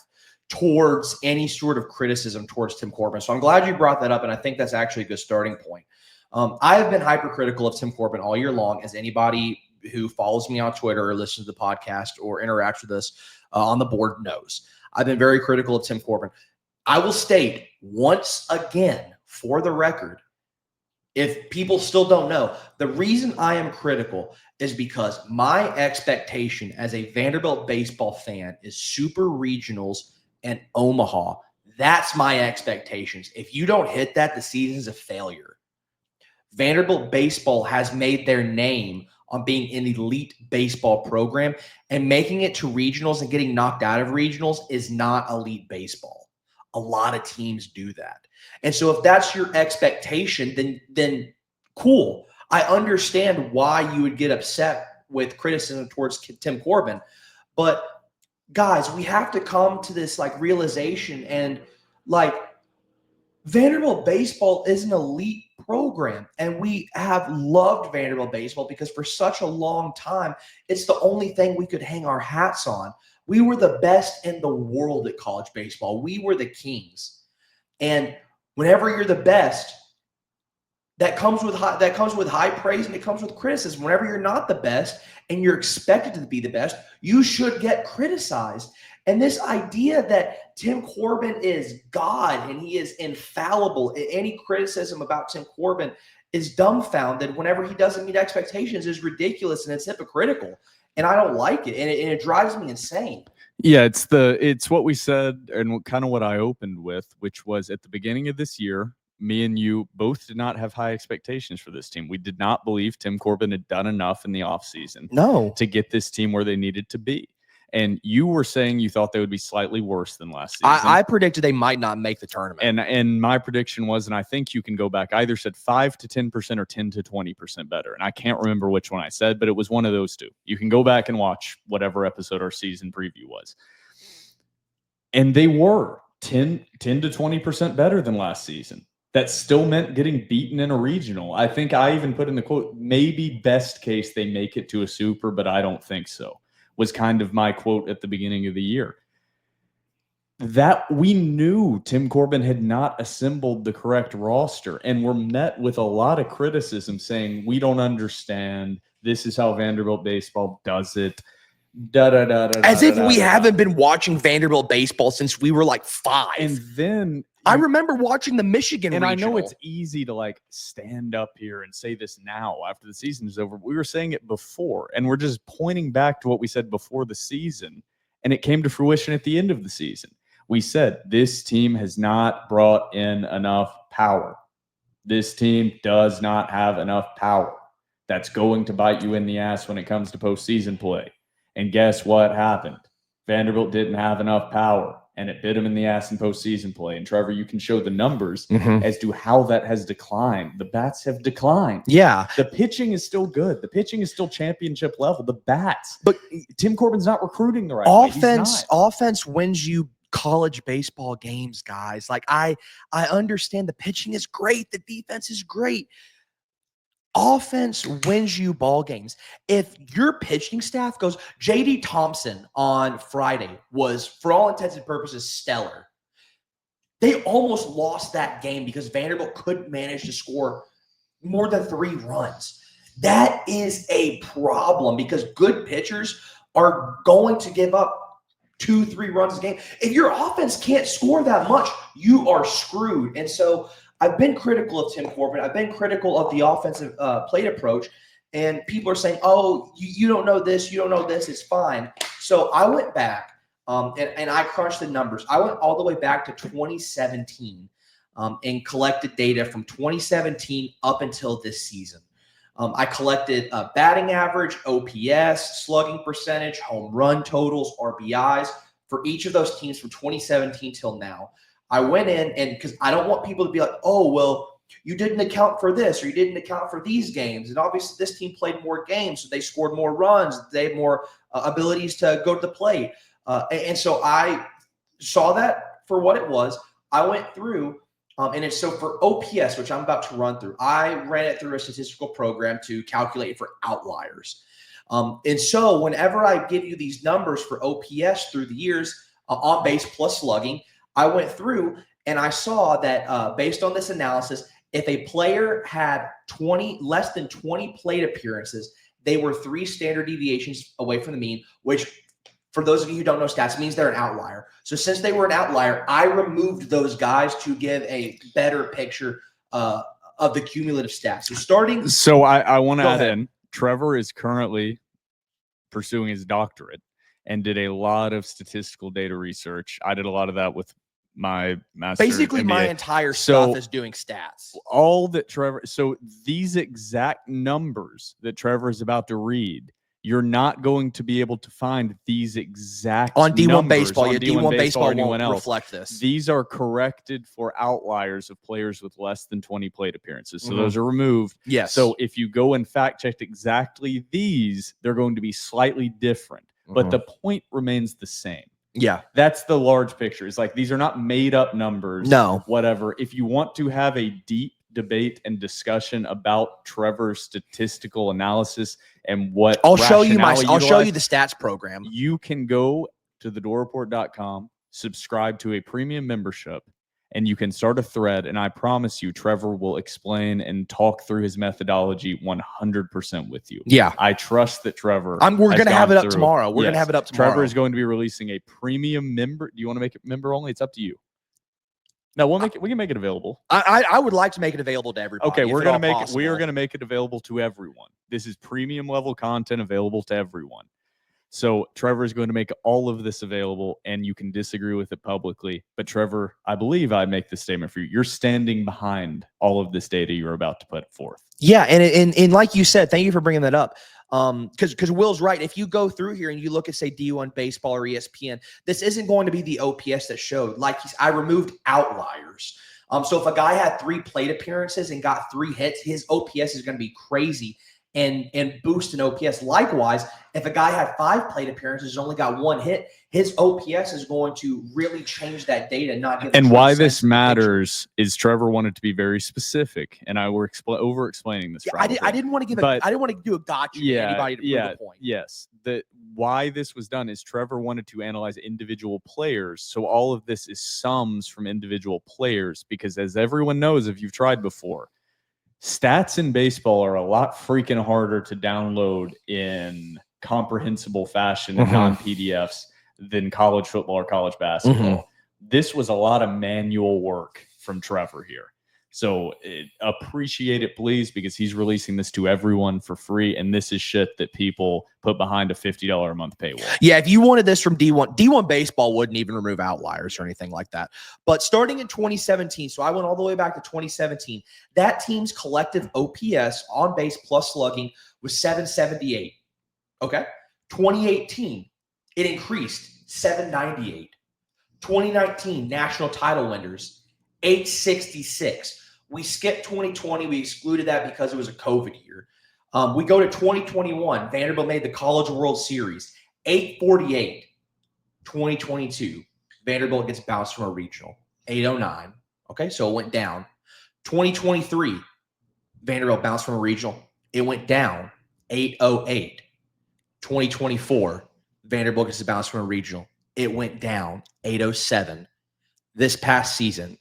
towards any sort of criticism towards Tim Corbin. So I'm glad you brought that up, and I think that's actually a good starting point. I have been hypercritical of Tim Corbin all year long, as anybody who follows me on Twitter or listens to the podcast or interacts with us on the board knows. I've been very critical of Tim Corbin. I will state once again, for the record, if people still don't know, the reason I am critical is because my expectation as a Vanderbilt baseball fan is super regionals and Omaha. That's my expectations. If you don't hit that, the season's a failure. Vanderbilt baseball has made their name on being an elite baseball program, and making it to regionals and getting knocked out of regionals is not elite baseball. A lot of teams do that. And so if that's your expectation, then cool. I understand why you would get upset with criticism towards Tim Corbin. But guys, we have to come to this like realization, and like Vanderbilt baseball is an elite program, and we have loved Vanderbilt baseball because for such a long time, it's the only thing we could hang our hats on. We were the best in the world at college baseball. We were the kings. And whenever you're the best, that comes with high praise, and it comes with criticism. Whenever you're not the best and you're expected to be the best, you should get criticized. And this idea that Tim Corbin is God and he is infallible, any criticism about Tim Corbin is dumbfounded whenever he doesn't meet expectations is ridiculous, and it's hypocritical. And I don't like it. And it drives me insane. Yeah, it's what we said and kind of what I opened with, which was at the beginning of this year, me and you both did not have high expectations for this team. We did not believe Tim Corbin had done enough in the offseason to get this team where they needed to be. And you were saying you thought they would be slightly worse than last season. I predicted they might not make the tournament. And my prediction was, and I think you can go back, I either said 5 to 10% or 10 to 20% better. And I can't remember which one I said, but it was one of those two. You can go back and watch whatever episode our season preview was. And they were 10 to 20% better than last season. That still meant getting beaten in a regional. I think I even put in the quote, maybe best case they make it to a super, but I don't think so. Was kind of my quote at the beginning of the year. That we knew Tim Corbin had not assembled the correct roster, and were met with a lot of criticism saying, we don't understand. This is how Vanderbilt baseball does it. As if we haven't been watching Vanderbilt baseball since we were like 5. And then I remember watching the Michigan and regional. I know it's easy to like stand up here and say this now after the season is over. We were saying it before, and we're just pointing back to what we said before the season, and it came to fruition at the end of the season. We said this team has not brought in enough power. This team does not have enough power. That's going to bite you in the ass when it comes to postseason play. And guess what happened? Vanderbilt didn't have enough power, and it bit them in the ass in postseason play. And Trevor, you can show the numbers as to how that has declined. The bats have declined. Yeah. The pitching is still good. The pitching is still championship level. The bats. But Tim Corbin's not recruiting the right way. Offense wins you college baseball games, guys. Like I understand the pitching is great. The defense is great. Offense wins you ball games. If your pitching staff goes, J.D. Thompson on Friday was, for all intents and purposes, stellar. They almost lost that game because Vanderbilt couldn't manage to score more than 3 runs. That is a problem because good pitchers are going to give up 2-3 runs a game. If your offense can't score that much, you are screwed. And so I've been critical of Tim Corbin. I've been critical of the offensive plate approach. And people are saying, oh, you don't know this. You don't know this. It's fine. So I went back and I crunched the numbers. I went all the way back to 2017 and collected data from 2017 up until this season. I collected batting average, OPS, slugging percentage, home run totals, RBIs for each of those teams from 2017 till now. I went in and because I don't want people to be like, oh, well, you didn't account for this or you didn't account for these games. And obviously this team played more games, so they scored more runs. They had more abilities to go to the plate. And so I saw that for what it was. I went through and it's so for OPS, which I'm about to run through, I ran it through a statistical program to calculate for outliers. And so whenever I give you these numbers for OPS through the years on base plus slugging, I went through and I saw that based on this analysis, if a player had less than 20 plate appearances, they were 3 standard deviations away from the mean, which for those of you who don't know stats, means they're an outlier. So since they were an outlier, I removed those guys to give a better picture of the cumulative stats. So starting. So I want to add in, Trevor is currently pursuing his doctorate and did a lot of statistical data research. I did a lot of that with my master's. Basically, MBA. my entire stuff is doing stats. All that Trevor, so these exact numbers that Trevor is about to read you're not going to be able to find these exact On D1 numbers baseball, on yeah, D1 baseball or anyone won't else. reflect this. These are corrected for outliers of players with less than 20 plate appearances. So Mhm. those are removed. Yes. So if you go and fact check exactly these, they're going to be slightly different, but the point remains the same. Yeah. That's the large picture. It's like these are not made up numbers. No. Whatever. If you want to have a deep debate and discussion about Trevor's statistical analysis and what I'll show you the utilized, stats program. you can go to thedoreport.com, subscribe to a premium membership, and you can start a thread. And I promise you, Trevor will explain and talk through his methodology 100% with you. Yeah. I trust that Trevor. We're has going to have gone it up through- tomorrow. We're going to Yes. have it up tomorrow. Trevor is going to be releasing a premium member. Do you want to make it member only? It's up to you. No, we can make it available. I would like to make it available to everybody. Okay, if we're at gonna all make it. possible. We are gonna make it available to everyone. This is premium level content available to everyone. So Trevor is going to make all of this available, and you can disagree with it publicly. But Trevor, I believe I make the statement for you. You're standing behind all of this data you're about to put forth. Yeah, and like you said, thank you for bringing that up. Because Will's right. If you go through here and you look at, say, D1 baseball or ESPN, this isn't going to be the OPS that showed. Like I removed outliers. So if a guy had 3 plate appearances and got 3 hits, his OPS is going to be crazy and boost in OPS. Likewise, if a guy had 5 plate appearances and only got 1 hit, his OPS is going to really change that data. And why this matters is Trevor wanted to be very specific, and I were over explaining this. Yeah, I didn't want to I didn't want to do a gotcha to anybody to prove a point. Yes. Why this was done is Trevor wanted to analyze individual players. So all of this is sums from individual players, because as everyone knows, if you've tried before, stats in baseball are a lot freaking harder to download in comprehensible fashion and non-PDFs than college football or college basketball. This was a lot of manual work from Trevor here. So appreciate it, please, because he's releasing this to everyone for free. And this is shit that people put behind a $50 a month paywall. Yeah, if you wanted this from D1 baseball wouldn't even remove outliers or anything like that. But starting in 2017, so I went all the way back to 2017, that team's collective OPS on base plus slugging was 778. Okay. 2018, it increased 798. 2019, national title winners, 866. We skipped 2020. We excluded that because it was a COVID year. We go to 2021. Vanderbilt made the College World Series, 848. 2022, Vanderbilt gets bounced from a regional, 809. Okay, so it went down. 2023, Vanderbilt bounced from a regional. It went down, 808. 2024, Vanderbilt gets bounced from a regional. It went down, 807. This past season,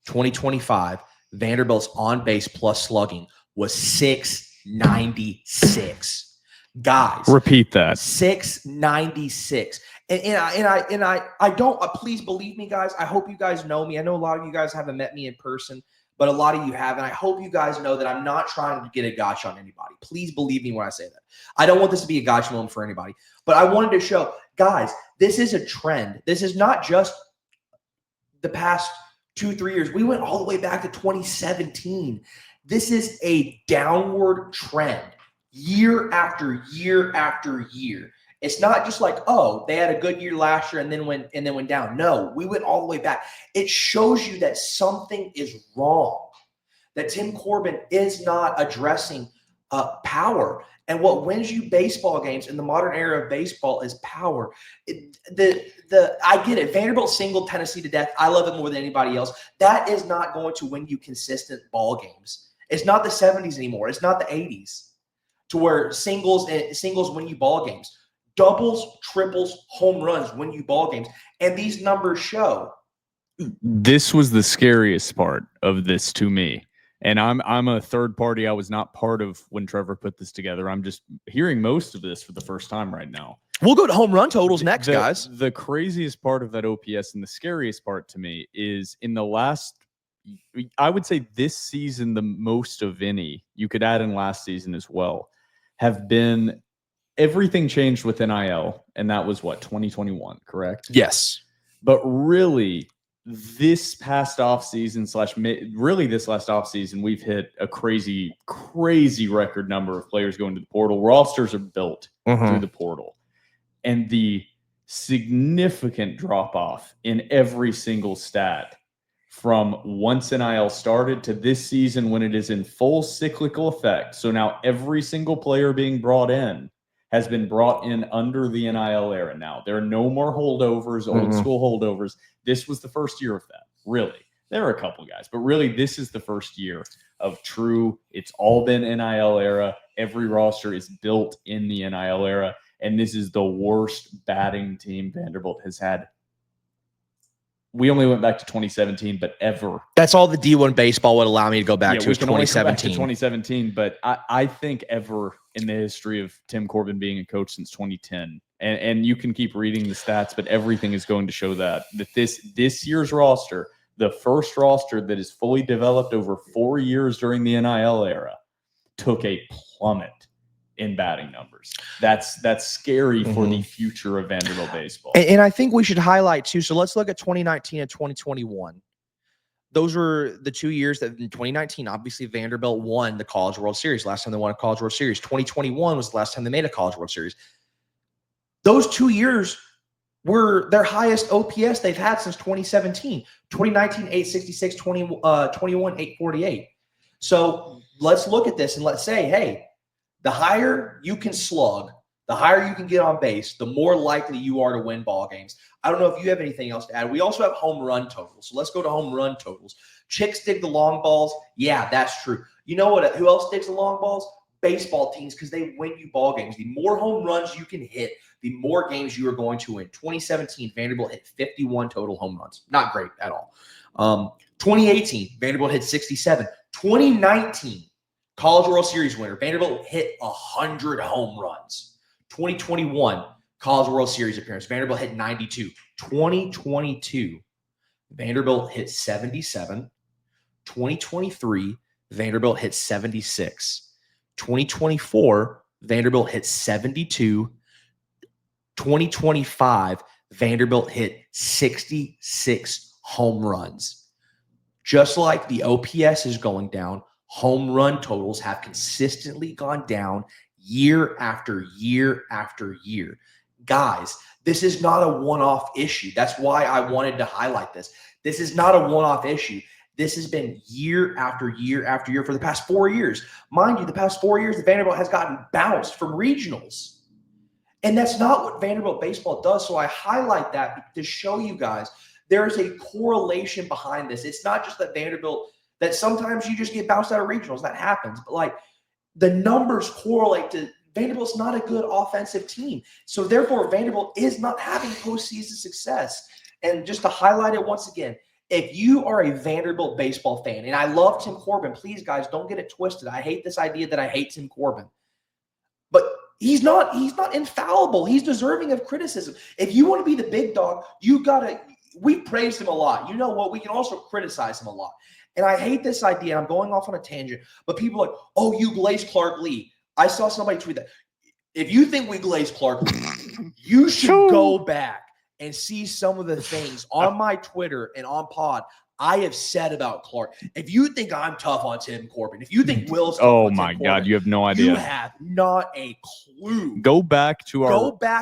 2025, Vanderbilt's on base plus slugging was 696. Guys, repeat that. 696. And I don't please believe me, guys. I hope you guys know me. I know a lot of you guys haven't met me in person, but a lot of you have. And I hope you guys know that I'm not trying to get a gotcha on anybody. Please believe me when I say that. I don't want this to be a gotcha moment for anybody, but I wanted to show, guys, this is a trend. This is not just the past 2-3 years. We went all the way back to 2017. This is a downward trend year after year after year. It's not just like, oh, they had a good year last year and then went down. No, we went all the way back. It shows you that something is wrong, that Tim Corbin is not addressing power. And what wins you baseball games in the modern era of baseball is power. I get it. Vanderbilt singled Tennessee to death. I love it more than anybody else. That is not going to win you consistent ball games. It's not the 70s anymore. It's not the 80s to where singles win you ball games. Doubles, triples, home runs win you ball games. And these numbers show. This was the scariest part of this to me. And I'm a third party. I was not part of when Trevor put this together. I'm just hearing most of this for the first time right now. We'll go to home run totals next, guys. The craziest part of that OPS and the scariest part to me is in the last, I would say this season, the most of any, you could add in last season as well, have been everything changed with NIL. And that was what, 2021, correct? Yes. But really, this past offseason / really this last offseason, we've hit a crazy record number of players going to the portal. Rosters are built through the portal. And the significant drop-off in every single stat from once NIL started to this season when it is in full cyclical effect. So now every single player being brought in has been brought in under the NIL era now. There are no more holdovers, old school holdovers. This was the first year of that, really. There are a couple guys, but really this is the first year of true, it's all been NIL era. Every roster is built in the NIL era, and this is the worst batting team Vanderbilt has had. We only went back to 2017, but ever. That's all the D1 baseball would allow me to go back to, we is can only go back to 2017. 2017, but I think ever in the history of Tim Corbin being a coach since 2010. And you can keep reading the stats, but everything is going to show that this year's roster, the first roster that is fully developed over 4 years during the NIL era, took a plummet in batting numbers. That's scary for the future of Vanderbilt baseball. And I think we should highlight too. So let's look at 2019 and 2021. Those were the 2 years that in 2019, obviously Vanderbilt won the College World Series. Last time they won a College World Series. 2021 was the last time they made a College World Series. Those 2 years were their highest OPS they've had since 2017. 2019, 866, 21, 848. So let's look at this and let's say, hey, the higher you can slug, the higher you can get on base, the more likely you are to win ball games. I don't know if you have anything else to add. We also have home run totals. So let's go to home run totals. Chicks dig the long balls. Yeah, that's true. You know what? Who else digs the long balls? Baseball teams, because they win you ball games. The more home runs you can hit, the more games you are going to win. 2017, Vanderbilt hit 51 total home runs. Not great at all. 2018, Vanderbilt hit 67. 2019, College World Series winner, Vanderbilt hit 100 home runs. 2021, College World Series appearance, Vanderbilt hit 92. 2022, Vanderbilt hit 77. 2023, Vanderbilt hit 76. 2024, Vanderbilt hit 72. 2025, Vanderbilt hit 66 home runs. Just like the OPS is going down, home run totals have consistently gone down year after year after year. Guys, this is not a one-off issue. That's why I wanted to highlight this. This is not a one-off issue. This has been year after year after year for the past 4 years. Mind you, the past 4 years, the Vanderbilt has gotten bounced from regionals. And that's not what Vanderbilt baseball does. So I highlight that to show you guys there is a correlation behind this. It's not just that Vanderbilt, that sometimes you just get bounced out of regionals. That happens. But like the numbers correlate to Vanderbilt's not a good offensive team. So therefore, Vanderbilt is not having postseason success. And just to highlight it once again, if you are a Vanderbilt baseball fan, and I love Tim Corbin, please, guys, don't get it twisted. I hate this idea that I hate Tim Corbin. But he's not infallible. He's deserving of criticism. If you want to be the big dog, we've praised him a lot. You know what? We can also criticize him a lot. And I hate this idea. I'm going off on a tangent, but people are like, oh, you glaze Clark Lee. I saw somebody tweet that. If you think we glaze Clark Lee, you should go back and see some of the things on my Twitter and on pod I have said about Clark. If you think I'm tough on Tim Corbin, if you think Will's tough on Tim Corbin, God, you have no idea. You have not a clue. Go back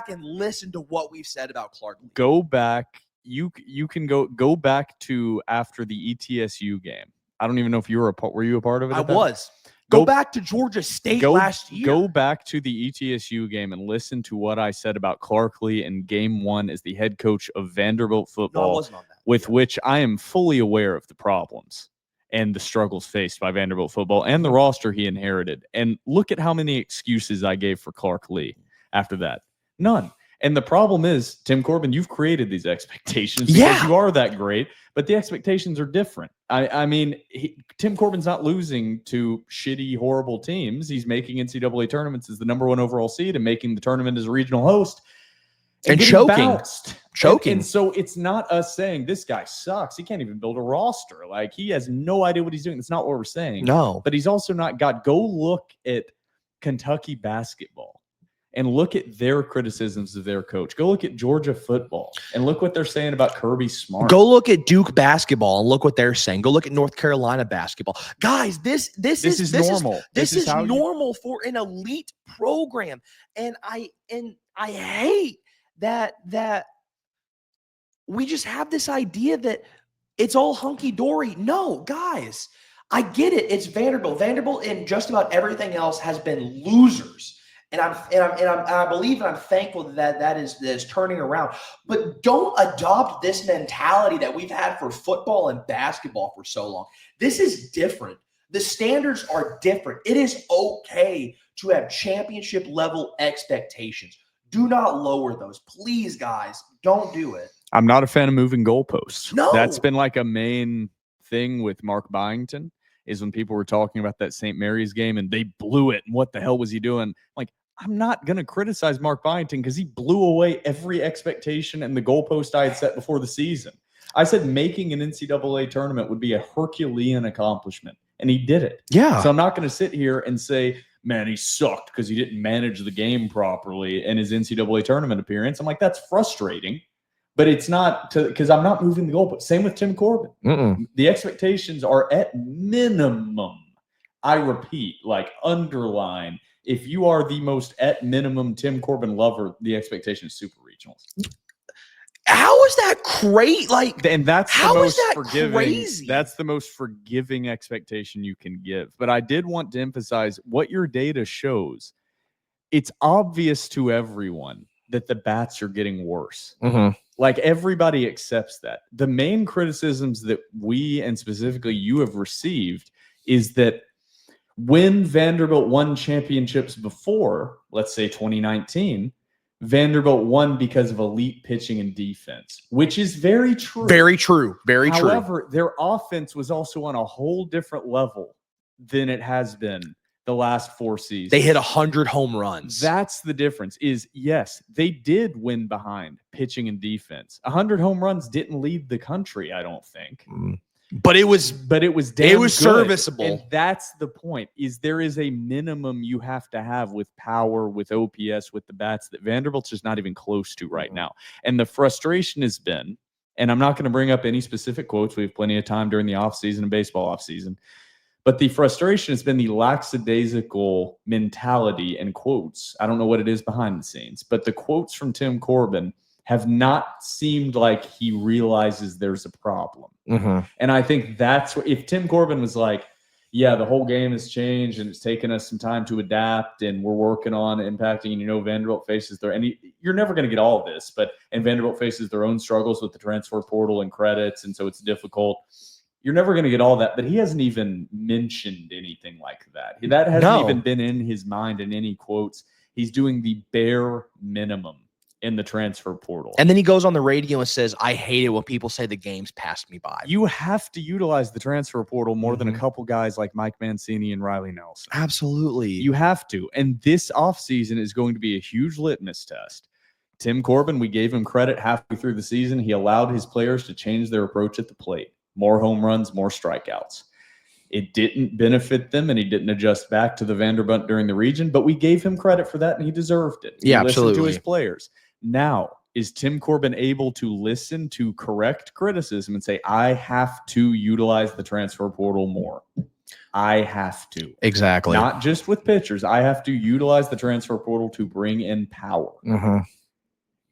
and listen to what we've said about Clark Lee. Go back. You can go back to after the ETSU game. I don't even know if you were a part. Were you a part of it? I was. Go back to Georgia State last year. Go back to the ETSU game and listen to what I said about Clark Lee in game 1 as the head coach of Vanderbilt football, No, I wasn't on that. with which I am fully aware of the problems and the struggles faced by Vanderbilt football and the roster he inherited. And look at how many excuses I gave for Clark Lee after that. None. And the problem is, Tim Corbin, you've created these expectations because you are that great, but the expectations are different. I mean, Tim Corbin's not losing to shitty, horrible teams. He's making NCAA tournaments as the #1 overall seed and making the tournament as a regional host. And choking. And so it's not us saying this guy sucks. He can't even build a roster. Like, he has no idea what he's doing. That's not what we're saying. No. But he's also not got – go look at Kentucky basketball. and look at their criticisms of their coach. Go look at Georgia football and look what they're saying about Kirby Smart. Go look at Duke basketball and look what they're saying. Go look at North Carolina basketball. Guys, this is normal. This is how normal for an elite program. And I hate that we just have this idea that it's all hunky-dory. No, guys, I get it. It's Vanderbilt. Vanderbilt and just about everything else has been losers. And I believe and I'm thankful that is turning around. But don't adopt this mentality that we've had for football and basketball for so long. This is different. The standards are different. It is okay to have championship level expectations. Do not lower those. Please, guys, don't do it. I'm not a fan of moving goalposts. No. That's been like a main thing with Mark Byington, is when people were talking about that St. Mary's game and they blew it. And what the hell was he doing? Like, I'm not going to criticize Mark Byington because he blew away every expectation and the goalpost I had set before the season. I said making an NCAA tournament would be a Herculean accomplishment, and he did it. Yeah. So I'm not going to sit here and say, man, he sucked because he didn't manage the game properly in his NCAA tournament appearance. I'm like, that's frustrating. But it's not because I'm not moving the goalpost. Same with Tim Corbin. The expectations are at minimum. I repeat, like underline. If you are the most at minimum Tim Corbin lover, the expectation is super regionals. How is that great? Like, and that's how the is most that forgiving. crazy? That's the most forgiving expectation you can give. But I did want to emphasize what your data shows. It's obvious to everyone that the bats are getting worse. Like everybody accepts that. The main criticisms that we and specifically you have received is that when Vanderbilt won championships before, let's say 2019, Vanderbilt won because of elite pitching and defense, which is very true. Very true. Very true. However, their offense was also on a whole different level than it has been the last 4 seasons. They hit 100 home runs. That's the difference. Is yes, they did win behind pitching and defense. 100 home runs didn't lead the country, I don't think. But it was damn it was good. serviceable. And that's the point. Is there is a minimum you have to have with power, with OPS, with the bats that Vanderbilt's just not even close to right now. And the frustration has been, and I'm not going to bring up any specific quotes. We have plenty of time during the offseason and baseball offseason. But the frustration has been the lackadaisical mentality and quotes. I don't know what it is behind the scenes, but the quotes from Tim Corbin have not seemed like he realizes there's a problem. And I think that's what, if Tim Corbin was like, yeah, the whole game has changed and it's taken us some time to adapt and we're working on impacting, and Vanderbilt faces you're never going to get all of this, and Vanderbilt faces their own struggles with the transfer portal and credits. And so it's difficult. You're never going to get all that, but he hasn't even mentioned anything like that. That hasn't even been in his mind in any quotes. He's doing the bare minimum in the transfer portal. And then he goes on the radio and says, I hate it when people say the game's passed me by. You have to utilize the transfer portal more than a couple guys like Mike Mancini and Riley Nelson. Absolutely. You have to. And this offseason is going to be a huge litmus test. Tim Corbin, we gave him credit halfway through the season. He allowed his players to change their approach at the plate. More home runs, more strikeouts. It didn't benefit them, and he didn't adjust back to the Vanderbilt during the region, but we gave him credit for that, and he deserved it. He listened to his players. Now, is Tim Corbin able to listen to correct criticism and say, I have to utilize the transfer portal more? I have to. Exactly. Not just with pitchers. I have to utilize the transfer portal to bring in power.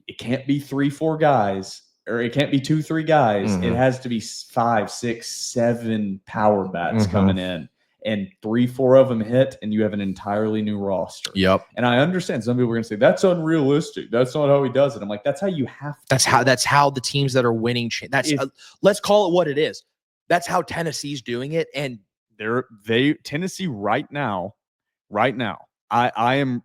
It can't be 3-4 guys. Or it can't be 2-3 guys. It has to be 5, 6, 7 power bats coming in, and 3-4 of them hit, and you have an entirely new roster. Yep. And I understand some people are going to say that's unrealistic. That's not how he does it. I'm like, that's how you have to. That's how the teams that are winning. Let's call it what it is. That's how Tennessee's doing it, and Tennessee right now. I'm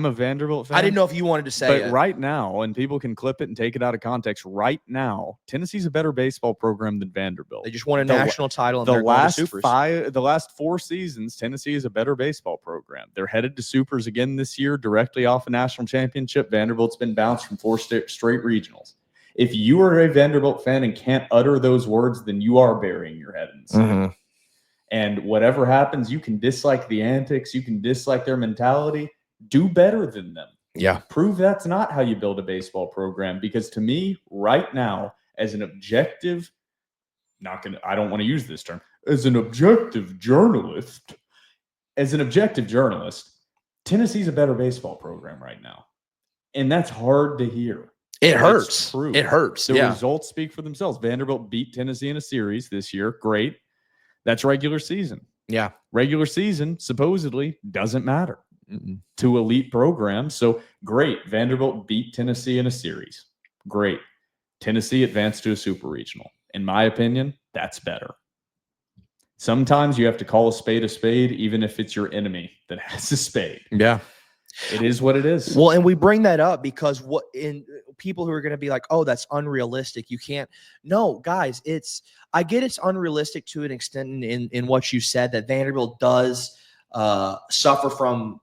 a Vanderbilt fan. I didn't know if you wanted to say but right now, and people can clip it and take it out of context. Right now, Tennessee's a better baseball program than Vanderbilt. They just won a national title. And the last 4 seasons, Tennessee is a better baseball program. They're headed to Supers again this year, directly off a national championship. Vanderbilt's been bounced from 4 straight regionals. If you are a Vanderbilt fan and can't utter those words, then you are burying your head in the sand. And whatever happens, you can dislike the antics, you can dislike their mentality. Do better than them. Yeah. Prove that's not how you build a baseball program, because to me, right now, as an objective, I don't want to use this term, as an objective journalist, Tennessee's a better baseball program right now. And that's hard to hear. It That's hurts. true. It hurts. The Yeah. results speak for themselves. Vanderbilt beat Tennessee in a series this year. Great. That's regular season. Yeah. Regular season supposedly doesn't matter to elite programs. So great. Vanderbilt beat Tennessee in a series. Great. Tennessee advanced to a super regional. In my opinion, that's better. Sometimes you have to call a spade, even if it's your enemy that has a spade. Yeah. It is what it is. Well, and we bring that up because people who are going to be like, oh, that's unrealistic. You can't. No, guys, I get it's unrealistic to an extent in what you said, that Vanderbilt does suffer from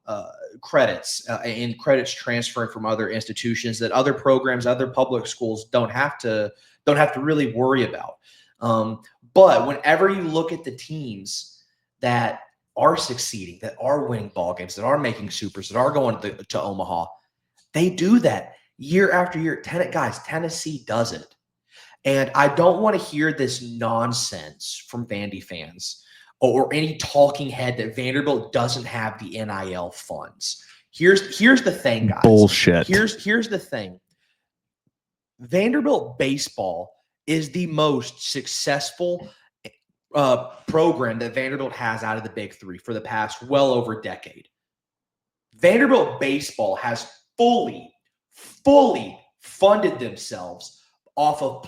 credits and credits transferring from other institutions that other programs, other public schools don't have to really worry about. But whenever you look at the teams that are succeeding, that are winning ball games, that are making supers, that are going to Omaha, they do that year after year. Tennessee does it. And I don't want to hear this nonsense from Vandy fans or any talking head that Vanderbilt doesn't have the NIL funds. Here's the thing, guys. Bullshit. Here's the thing. Vanderbilt baseball is the most successful program that Vanderbilt has out of the big three for the past well over a decade. Vanderbilt baseball has fully funded themselves off of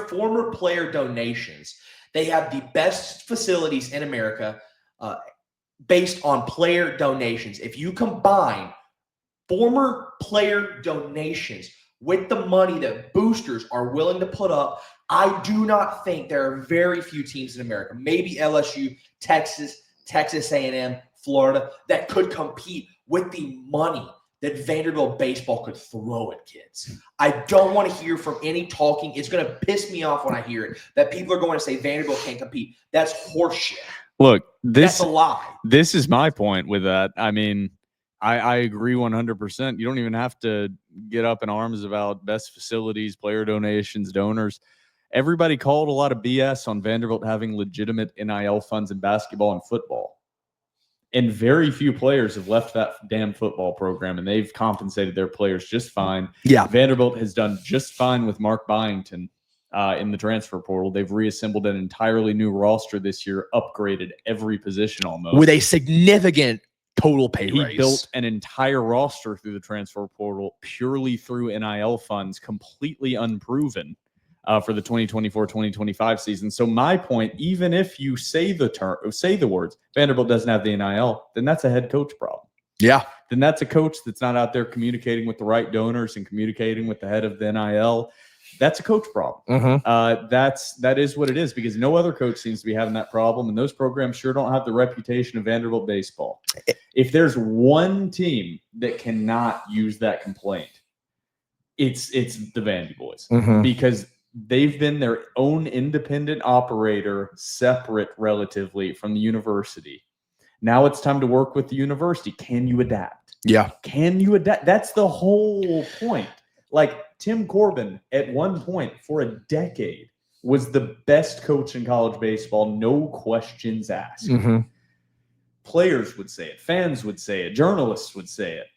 former player donations. They have the best facilities in America based on player donations. If you combine former player donations with the money that boosters are willing to put up, I do not think there are very few teams in America, maybe LSU, Texas A&M, Florida, that could compete with the money that Vanderbilt baseball could throw at kids. I don't want to hear from any talking. It's going to piss me off when I hear it, that people are going to say Vanderbilt can't compete. That's horseshit. Look, That's a lie. This is my point with that. I mean, I agree 100%. You don't even have to get up in arms about best facilities, player donations, donors. Everybody called a lot of BS on Vanderbilt having legitimate NIL funds in basketball and football. And very few players have left that damn football program, and they've compensated their players just fine. Yeah. Vanderbilt has done just fine with Mark Byington in the transfer portal. They've reassembled an entirely new roster this year, upgraded every position almost. With a significant total pay raise. He built an entire roster through the transfer portal purely through NIL funds, completely unproven for the 2024-2025 season. So my point, even if you say the words Vanderbilt doesn't have the NIL, then that's a head coach problem. Yeah. Then that's a coach that's not out there communicating with the right donors and communicating with the head of the NIL. That's a coach problem. That is what it is, because no other coach seems to be having that problem, and those programs sure don't have the reputation of Vanderbilt baseball. If there's one team that cannot use that complaint, it's the VandyBoys, because they've been their own independent operator, separate relatively from the university. Now it's time to work with the university. Can you adapt? Yeah. Can you adapt? That's the whole point. Like Tim Corbin at one point for a decade was the best coach in college baseball, no questions asked. Players would say it, fans would say it, journalists would say it.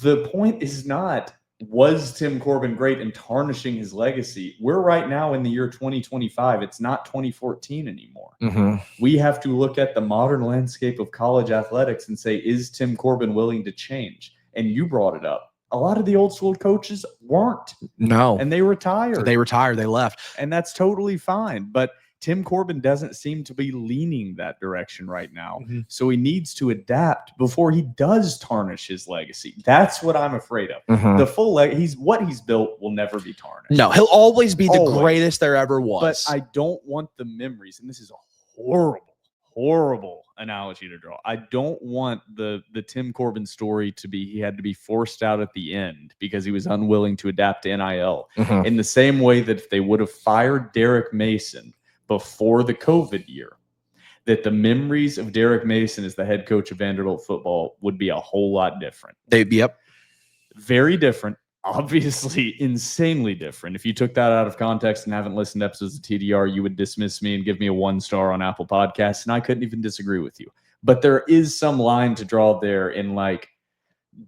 The point is not, was Tim Corbin great in tarnishing his legacy? We're right now in the year 2025. It's not 2014 anymore. We have to look at the modern landscape of college athletics and say, is Tim Corbin willing to change? And you brought it up. A lot of the old school coaches weren't. No. And they retired. They retired. They left. And that's totally fine. But Tim Corbin doesn't seem to be leaning that direction right now. So he needs to adapt before he does tarnish his legacy. That's what I'm afraid of. The full what he's built will never be tarnished. No, he'll always be the greatest there ever was. But I don't want the memories, and this is a horrible analogy to draw. I don't want the Tim Corbin story to be he had to be forced out at the end because he was unwilling to adapt to NIL. In the same way that if they would have fired Derek Mason before the COVID year, that the memories of Derek Mason as the head coach of Vanderbilt football would be a whole lot different. Very different. Obviously, insanely different. If you took that out of context and haven't listened to episodes of TDR, you would dismiss me and give me a 1-star on Apple Podcasts, and I couldn't even disagree with you. But there is some line to draw there in like,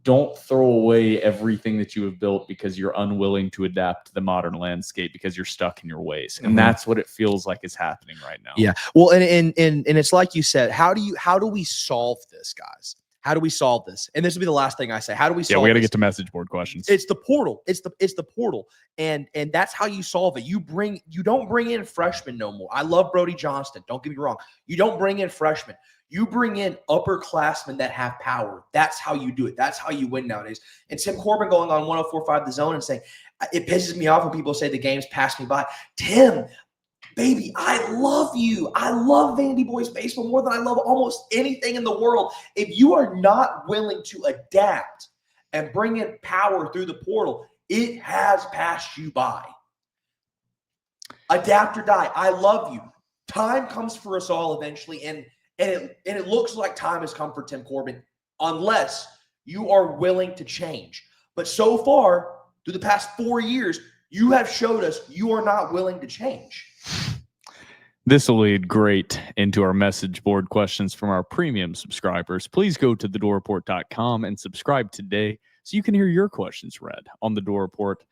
don't throw away everything that you have built because you're unwilling to adapt to the modern landscape because you're stuck in your ways. And that's what it feels like is happening right now. Yeah. Well, and it's like you said, how do we solve this, guys? How do we solve this? And this will be the last thing I say. How do we solve we got to this? get to message board questions. It's the portal. It's the portal. And that's how you solve it. You don't bring in freshmen no more. I love Brody Johnston. Don't get me wrong. You don't bring in freshmen. You bring in upperclassmen that have power. That's how you do it. That's how you win nowadays. And Tim Corbin going on 104.5 The Zone and saying, it pisses me off when people say the game's passed me by. Tim, baby, I love you. I love VandyBoys baseball more than I love almost anything in the world. If you are not willing to adapt and bring in power through the portal, it has passed you by. Adapt or die. I love you. Time comes for us all eventually, and it looks like time has come for Tim Corbin unless you are willing to change. But so far, through the past 4 years, you have showed us you are not willing to change. This will lead great into our message board questions from our premium subscribers. Please go to thedoreport.com and subscribe today so you can hear your questions read on the Door Report.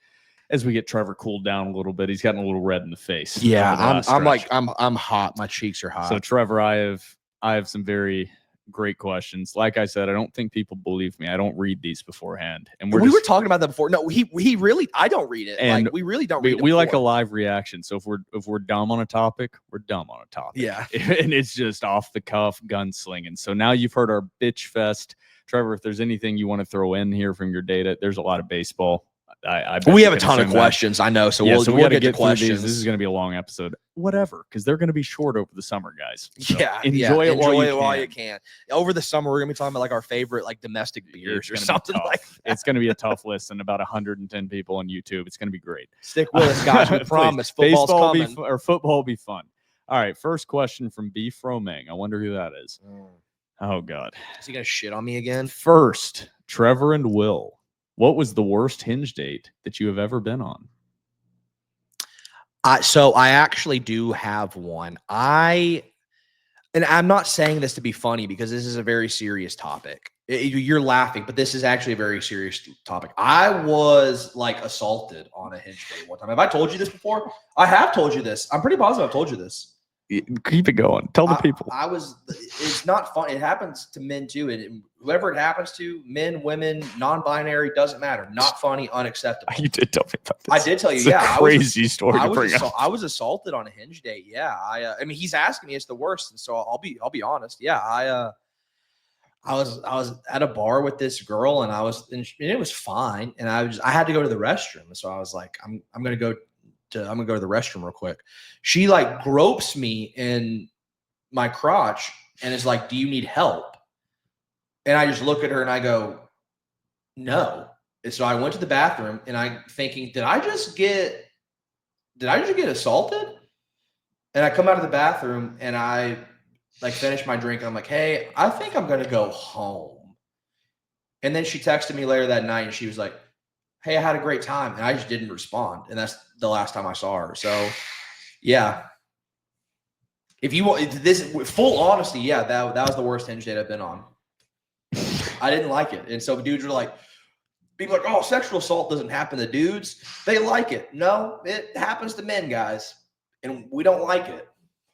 As we get Trevor cooled down a little bit, he's gotten a little red in the face. Yeah, I'm hot. My cheeks are hot. So Trevor, I have some very great questions. Like I said, I don't think people believe me. I don't read these beforehand. And we were talking about that before. No, he really, I don't read it. And like, we really don't read it. We like a live reaction. So if we're dumb on a topic, we're dumb on a topic. Yeah. And it's just off the cuff gunslinging. So now you've heard our bitch fest. Trevor, if there's anything you want to throw in here from your data, there's a lot of baseball. I bet we you have a can ton of assume that. questions. I know. So Yeah, we'll gotta get to through questions. This is going to be a long episode. Whatever, because they're going to be short over the summer, guys. So Yeah, enjoy it while you can. Over the summer, we're gonna be talking about like our favorite like domestic beers or something like that. It's going to be a tough list and about 110 people on YouTube. It's going to be great. Stick with us, guys. We Please. promise. Football's coming. Football will be fun. All right, first question from B. Fromang. I wonder who that is. Oh, God. Is he gonna shit on me again? First, Trevor and Will. What was the worst hinge date that you have ever been on? So I actually do have one. And I'm not saying this to be funny because this is a very serious topic. You're laughing, but this is actually a very serious topic. I was like assaulted on a hinge date one time. Have I told you this before? I have told you this. I'm pretty positive I've told you this. Keep it going. Tell the people. It's not fun. It happens to men too. And whoever it happens to, men, women, non-binary, doesn't matter. Not funny, unacceptable. You did tell me about this. I did tell you. It's yeah, a crazy story to bring up. I was assaulted on a hinge date. Yeah, I mean, he's asking me, it's the worst, and so I'll be honest. Yeah, I was at a bar with this girl, and it was fine, and I had to go to the restroom, and so I was like, I'm gonna go to the restroom real quick. She like gropes me in my crotch and is like, "Do you need help?" And I just look at her and I go, "No." And so I went to the bathroom and I'm thinking, did I just get assaulted? And I come out of the bathroom and I like finish my drink and I'm like, "Hey, I think I'm gonna go home." And then she texted me later that night and she was like, "Hey, I had a great time." And I just didn't respond. And that's the last time I saw her. So yeah. If you want this full honesty, yeah, that was the worst hinge date I've been on. I didn't like it. And so dudes were like, people are like, "Oh, sexual assault doesn't happen to dudes." They like it. No, it happens to men, guys. And we don't like it.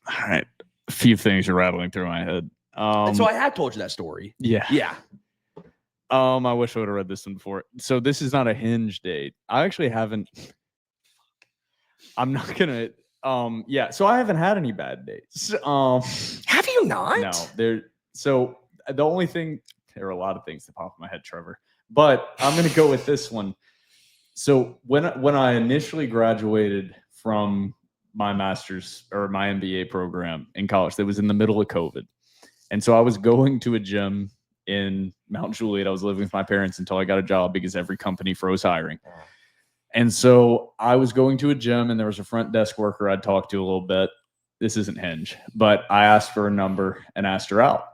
All right. A few things are rattling through my head. And so I had told you that story. Yeah. Yeah. I wish I would have read this one before. So this is not a hinge date. I actually haven't. I'm not gonna. Yeah. So I haven't had any bad dates. Have you not? No. So the only thing, there are a lot of things that pop in my head, Trevor, but I'm gonna go with this one. So when I initially graduated from my master's or my MBA program in college, that was in the middle of COVID, and so I was going to a gym in Mount Juliet. I was living with my parents until I got a job because every company froze hiring. And so I was going to a gym and there was a front desk worker I'd talked to a little bit. This isn't Hinge, but I asked for a number and asked her out.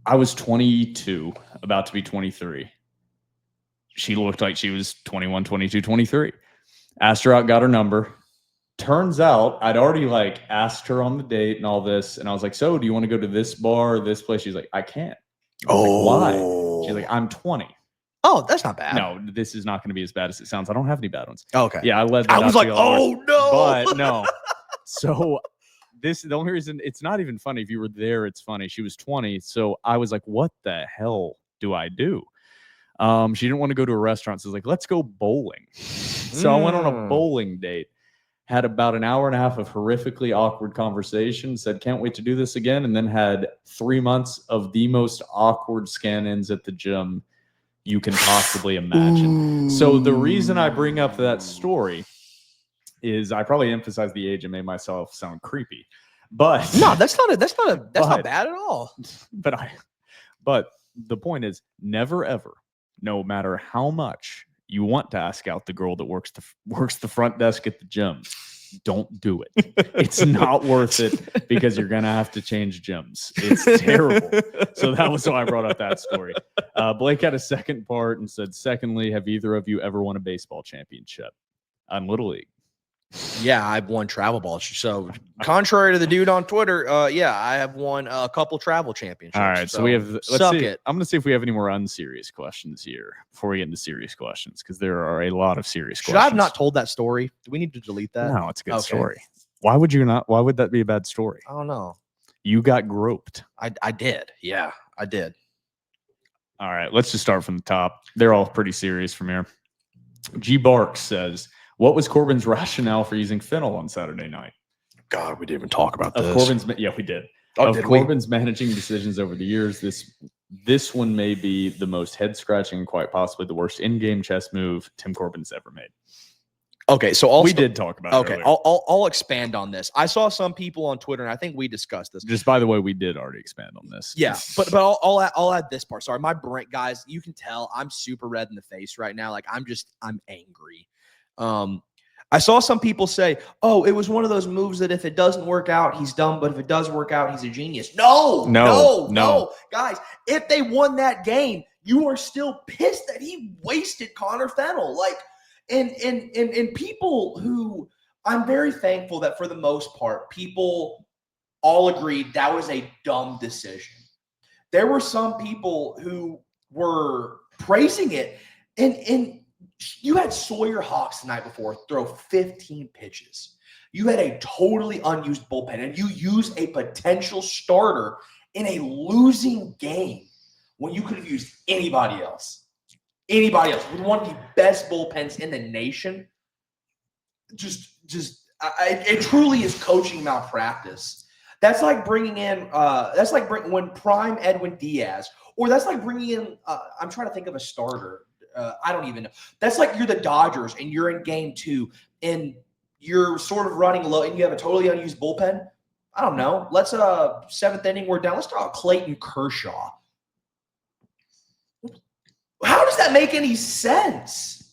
I was 22, about to be 23. she looked like she was 21, 22, 23. Asked her out, got her number. Turns out I'd already like asked her on the date and all this. And I was like, so do you want to go to this bar or this place? She's like, I can't. I was like, why? She's like, I'm 20. Oh, that's not bad. No, this is not going to be as bad as it sounds. I don't have any bad ones. Okay. Yeah, I led that I was out like, to y'all. oh no. But no. So the only reason it's not even funny. If you were there, it's funny. She was 20. So I was like, what the hell do I do? She didn't want to go to a restaurant. So I was like, let's go bowling. So I went on a bowling date, had about an hour and a half of horrifically awkward conversation, said, can't wait to do this again. And then had 3 months of the most awkward scan-ins at the gym you can possibly imagine. So the reason I bring up that story is I probably emphasized the age and made myself sound creepy. But no, that's not bad at all. But the point is, never ever, no matter how much you want to ask out the girl that works the front desk at the gym, don't do it. It's not worth it because you're gonna have to change gyms. It's terrible. So that was why I brought up that story. Blake had a second part and said, secondly, have either of you ever won a baseball championship on Little League? Yeah, I've won travel balls. So contrary to the dude on Twitter, yeah, I have won a couple travel championships. All right, so we have. Let's suck see. it. I'm going to see if we have any more unserious questions here before we get into serious questions, because there are a lot of serious Should I questions. have not told that story? Do we need to delete that? No, it's a good Okay. story. Why would you not? Why would that be a bad story? I don't know. You got groped. I did. Yeah, I did. All right, let's just start from the top. They're all pretty serious from here. G Barks says, what was Corbin's rationale for using Fennel on Saturday night? God, we didn't even talk about Of this. Corbin's, yeah, we did. Oh, Of did we? Corbin's managing decisions over the years, this one may be the most head-scratching and quite possibly the worst in-game chess move Tim Corbin's ever made. Okay, so We did talk about it Okay, earlier. I'll expand on this. I saw some people on Twitter, and I think we discussed this. Just by the way, we did already expand on this. Yeah, but I'll add this part. Sorry, my brain, guys, you can tell I'm super red in the face right now. Like I'm angry. I saw some people say, "Oh, it was one of those moves that if it doesn't work out, he's dumb, but if it does work out, he's a genius." No, guys. If they won that game, you are still pissed that he wasted Connor Fennel. Like, and people who I'm very thankful that for the most part, people all agreed that was a dumb decision. There were some people who were praising it, and you had Sawyer Hawks the night before throw 15 pitches. You had a totally unused bullpen, and you use a potential starter in a losing game when you could have used anybody else. Anybody else with one of the best bullpens in the nation. It truly is coaching malpractice. That's like bringing in. When prime Edwin Diaz, or that's like bringing in. I'm trying to think of a starter. I don't even know. That's like you're the Dodgers and you're in game 2 and you're sort of running low and you have a totally unused bullpen. I don't know. Let's 7th inning, we're down. Let's throw out Clayton Kershaw. How does that make any sense?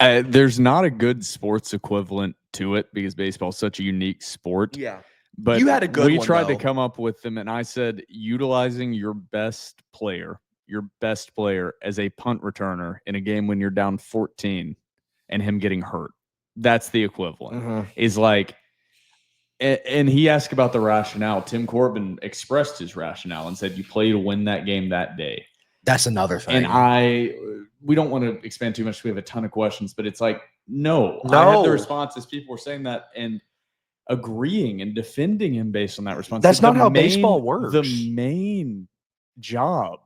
There's not a good sports equivalent to it because baseball is such a unique sport. Yeah. But You had a good we one, tried though. to come up with them, and I said utilizing your best player as a punt returner in a game when you're down 14 and him getting hurt. That's the equivalent. Is like, and he asked about the rationale. Tim Corbin expressed his rationale and said you play to win that game that day. That's another thing. And we don't want to expand too much. We have a ton of questions, but it's like, no. I had the responses. People were saying that and agreeing and defending him based on that response. That's not how main- baseball works. The main job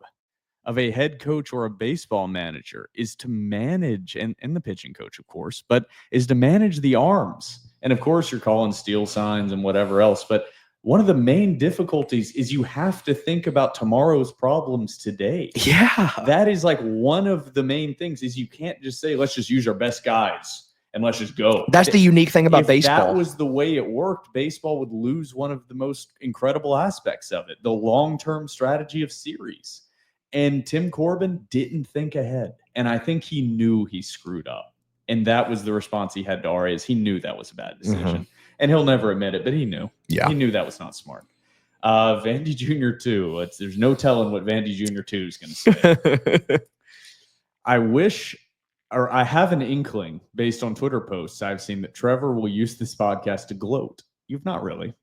of a head coach or a baseball manager is to manage, and the pitching coach, of course, but is to manage the arms. And of course, you're calling steal signs and whatever else. But one of the main difficulties is you have to think about tomorrow's problems today. Yeah. That is like one of the main things is you can't just say, let's just use our best guys and let's just go. That's the unique thing about If baseball. that was the way it worked, baseball would lose one of the most incredible aspects of it, the long-term strategy of series. And Tim Corbin didn't think ahead. And I think he knew he screwed up. And that was the response he had to Ari, is he knew that was a bad decision. And he'll never admit it, but he knew. Yeah. He knew that was not smart. Vandy Jr. 2. There's no telling what Vandy Jr. 2 is going to say. I wish, or I have an inkling based on Twitter posts I've seen that Trevor will use this podcast to gloat. You've not really.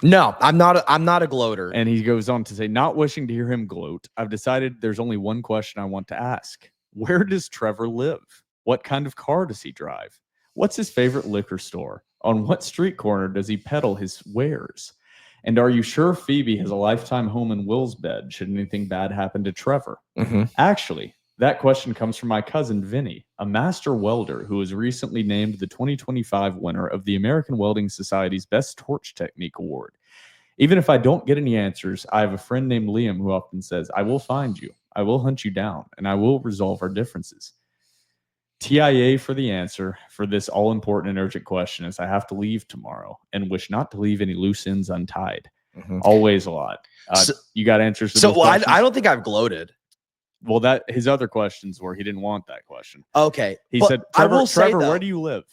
No, I'm not a gloater. And he goes on to say, not wishing to hear him gloat, I've decided there's only one question I want to ask. Where does Trevor live? What kind of car does he drive? What's his favorite liquor store? On what street corner does he peddle his wares? And are you sure Phoebe has a lifetime home in Will's bed should anything bad happen to Trevor? Mm-hmm. Actually, that question comes from my cousin Vinny, a master welder who was recently named the 2025 winner of the American Welding Society's Best Torch Technique Award. Even if I don't get any answers, I have a friend named Liam who often says, I will find you, I will hunt you down, and I will resolve our differences. TIA for the answer for this all-important and urgent question is I have to leave tomorrow and wish not to leave any loose ends untied. Mm-hmm. Always a lot. You got answers to those questions? I don't think I've gloated. Well, that his other questions were he didn't want that question. Okay. He said, Trevor, though, where do you live?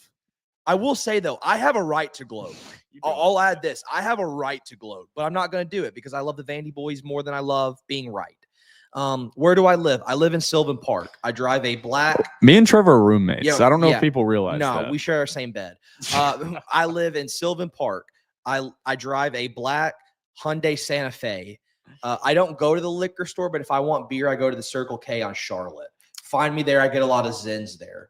I will say, though, I have a right to gloat. I'll add this. I have a right to gloat, but I'm not going to do it because I love the VandyBoys more than I love being right. Where do I live? I live in Sylvan Park. I drive a black. Me and Trevor are roommates. Yeah, I don't know if people realize no, that. we share our same bed. I live in Sylvan Park. I drive a black Hyundai Santa Fe. I don't go to the liquor store, but if I want beer, I go to the Circle K on Charlotte. Find me there. I get a lot of Zins there.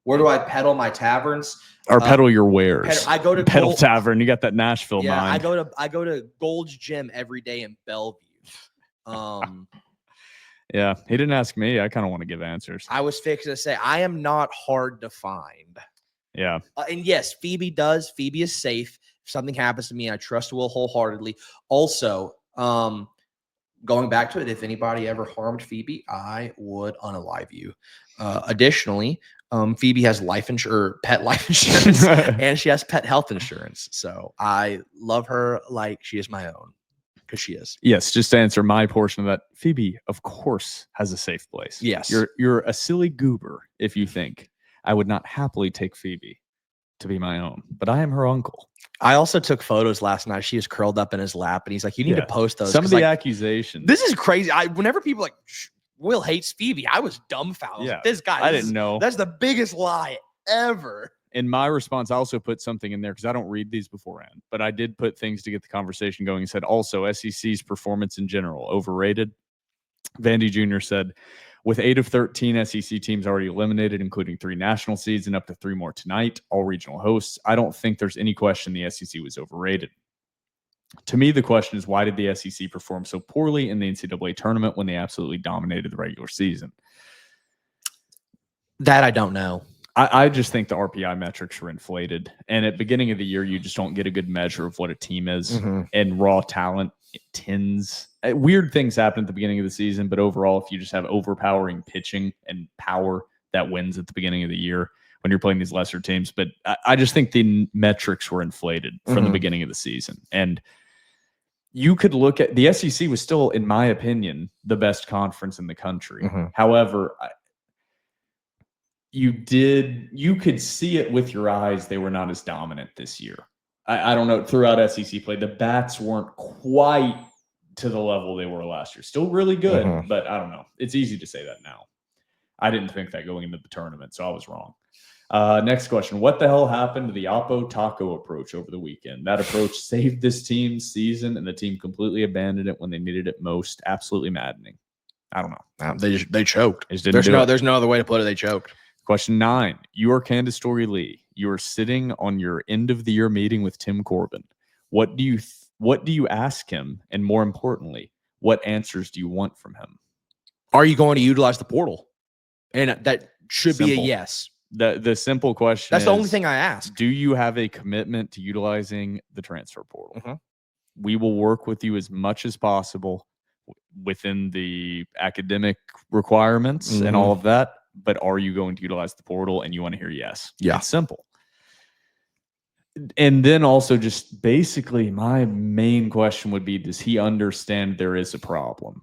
Where do I peddle my taverns? Or peddle your wares. I go to Pedal Tavern. You got that Nashville mind. I go to Gold's Gym every day in Bellevue. Yeah, he didn't ask me. I kind of want to give answers. I was fixing to say I am not hard to find. Yeah. And yes, Phoebe does. Phoebe is safe. If something happens to me, I trust Will wholeheartedly. Also, going back to it, if anybody ever harmed Phoebe, I would unalive you. Additionally, Phoebe has pet life insurance, and she has pet health insurance. So I love her like she is my own, because she is. Yes, just to answer my portion of that, Phoebe, of course, has a safe place. Yes. You're a silly goober if you think I would not happily take Phoebe to be my own, but I am her uncle. I also took photos last night. She was curled up in his lap, and he's like, "You need to post those." Some of the accusations. This is crazy. Whenever people like Will hates Phoebe, I was dumbfounded. Yeah, This guy. I didn't know. That's the biggest lie ever. In my response, I also put something in there because I don't read these beforehand, but I did put things to get the conversation going and said also SEC's performance in general overrated. Vandy Jr. said, with 8 of 13 SEC teams already eliminated, including 3 national seeds and up to 3 more tonight, all regional hosts, I don't think there's any question the SEC was overrated. To me, the question is, why did the SEC perform so poorly in the NCAA tournament when they absolutely dominated the regular season? That I don't know. I just think the RPI metrics were inflated. And at the beginning of the year, you just don't get a good measure of what a team is. Mm-hmm. And raw talent, it tends. Weird things happen at the beginning of the season, but overall, if you just have overpowering pitching and power, that wins at the beginning of the year when you're playing these lesser teams. But I just think the metrics were inflated from the beginning of the season. And you could look at the SEC was still, in my opinion, the best conference in the country. Mm-hmm. However, you could see it with your eyes. They were not as dominant this year. I don't know. Throughout SEC play, the bats weren't quite to the level they were last year. Still really good, but I don't know. It's easy to say that now. I didn't think that going into the tournament, so I was wrong. Next question. What the hell happened to the Oppo Taco approach over the weekend? That approach saved this team's season, and the team completely abandoned it when they needed it most. Absolutely maddening. I don't know. They choked. There's no other way to put it. They choked. Question 9. You are Candace Story Lee. You are sitting on your end of the year meeting with Tim Corbin. What do you ask him? And more importantly, what answers do you want from him? Are you going to utilize the portal? And that should be a yes. The simple question That's is, the only thing I ask. Do you have a commitment to utilizing the transfer portal? We will work with you as much as possible within the academic requirements and all of that. But are you going to utilize the portal? And you want to hear yes. Yeah. It's simple. And then also just basically my main question would be, does he understand there is a problem?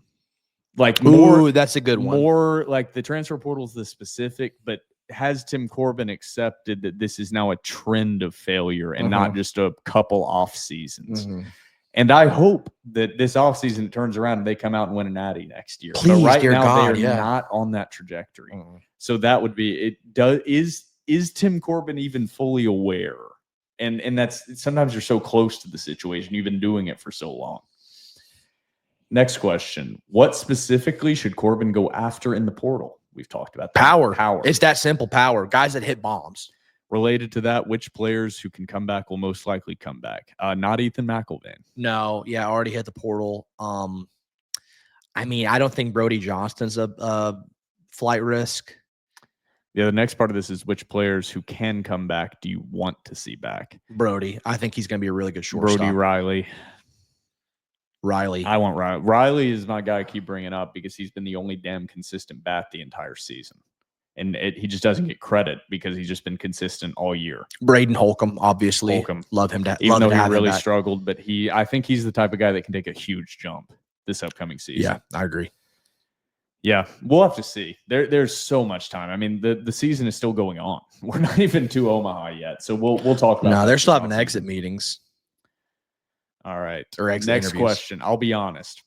Like that's a good one. More like the transfer portal is the specific, but has Tim Corbin accepted that this is now a trend of failure and not just a couple off seasons? And I hope that this offseason turns around and they come out and win a natty next year. Please, but right dear now, God, they are not on that trajectory. So that would be it. Is Tim Corbin even fully aware? And that's sometimes you're so close to the situation. You've been doing it for so long. Next question. What specifically should Corbin go after in the portal? We've talked about that. Power. It's that simple. Power. Guys that hit bombs. Related to that, which players who can come back will most likely come back? Not Ethan McElvain. No, yeah, already hit the portal. I mean, I don't think Brody Johnston's a flight risk. Yeah, the next part of this is which players who can come back do you want to see back? Brody. I think he's going to be a really good shortstop. Brody Riley. Riley. I want Riley. Riley is my guy I keep bringing up because he's been the only damn consistent bat the entire season. And he just doesn't get credit because he's just been consistent all year. Braden Holcomb, obviously. Holcomb. Love him to Even love though to he really have him struggled, but I think he's the type of guy that can take a huge jump this upcoming season. Yeah, I agree. Yeah, we'll have to see. There's so much time. I mean, the season is still going on. We're not even to Omaha yet, so we'll talk about. No, they're still having offseason. exit meetings. All right. Or exit Next interviews. question. I'll be honest.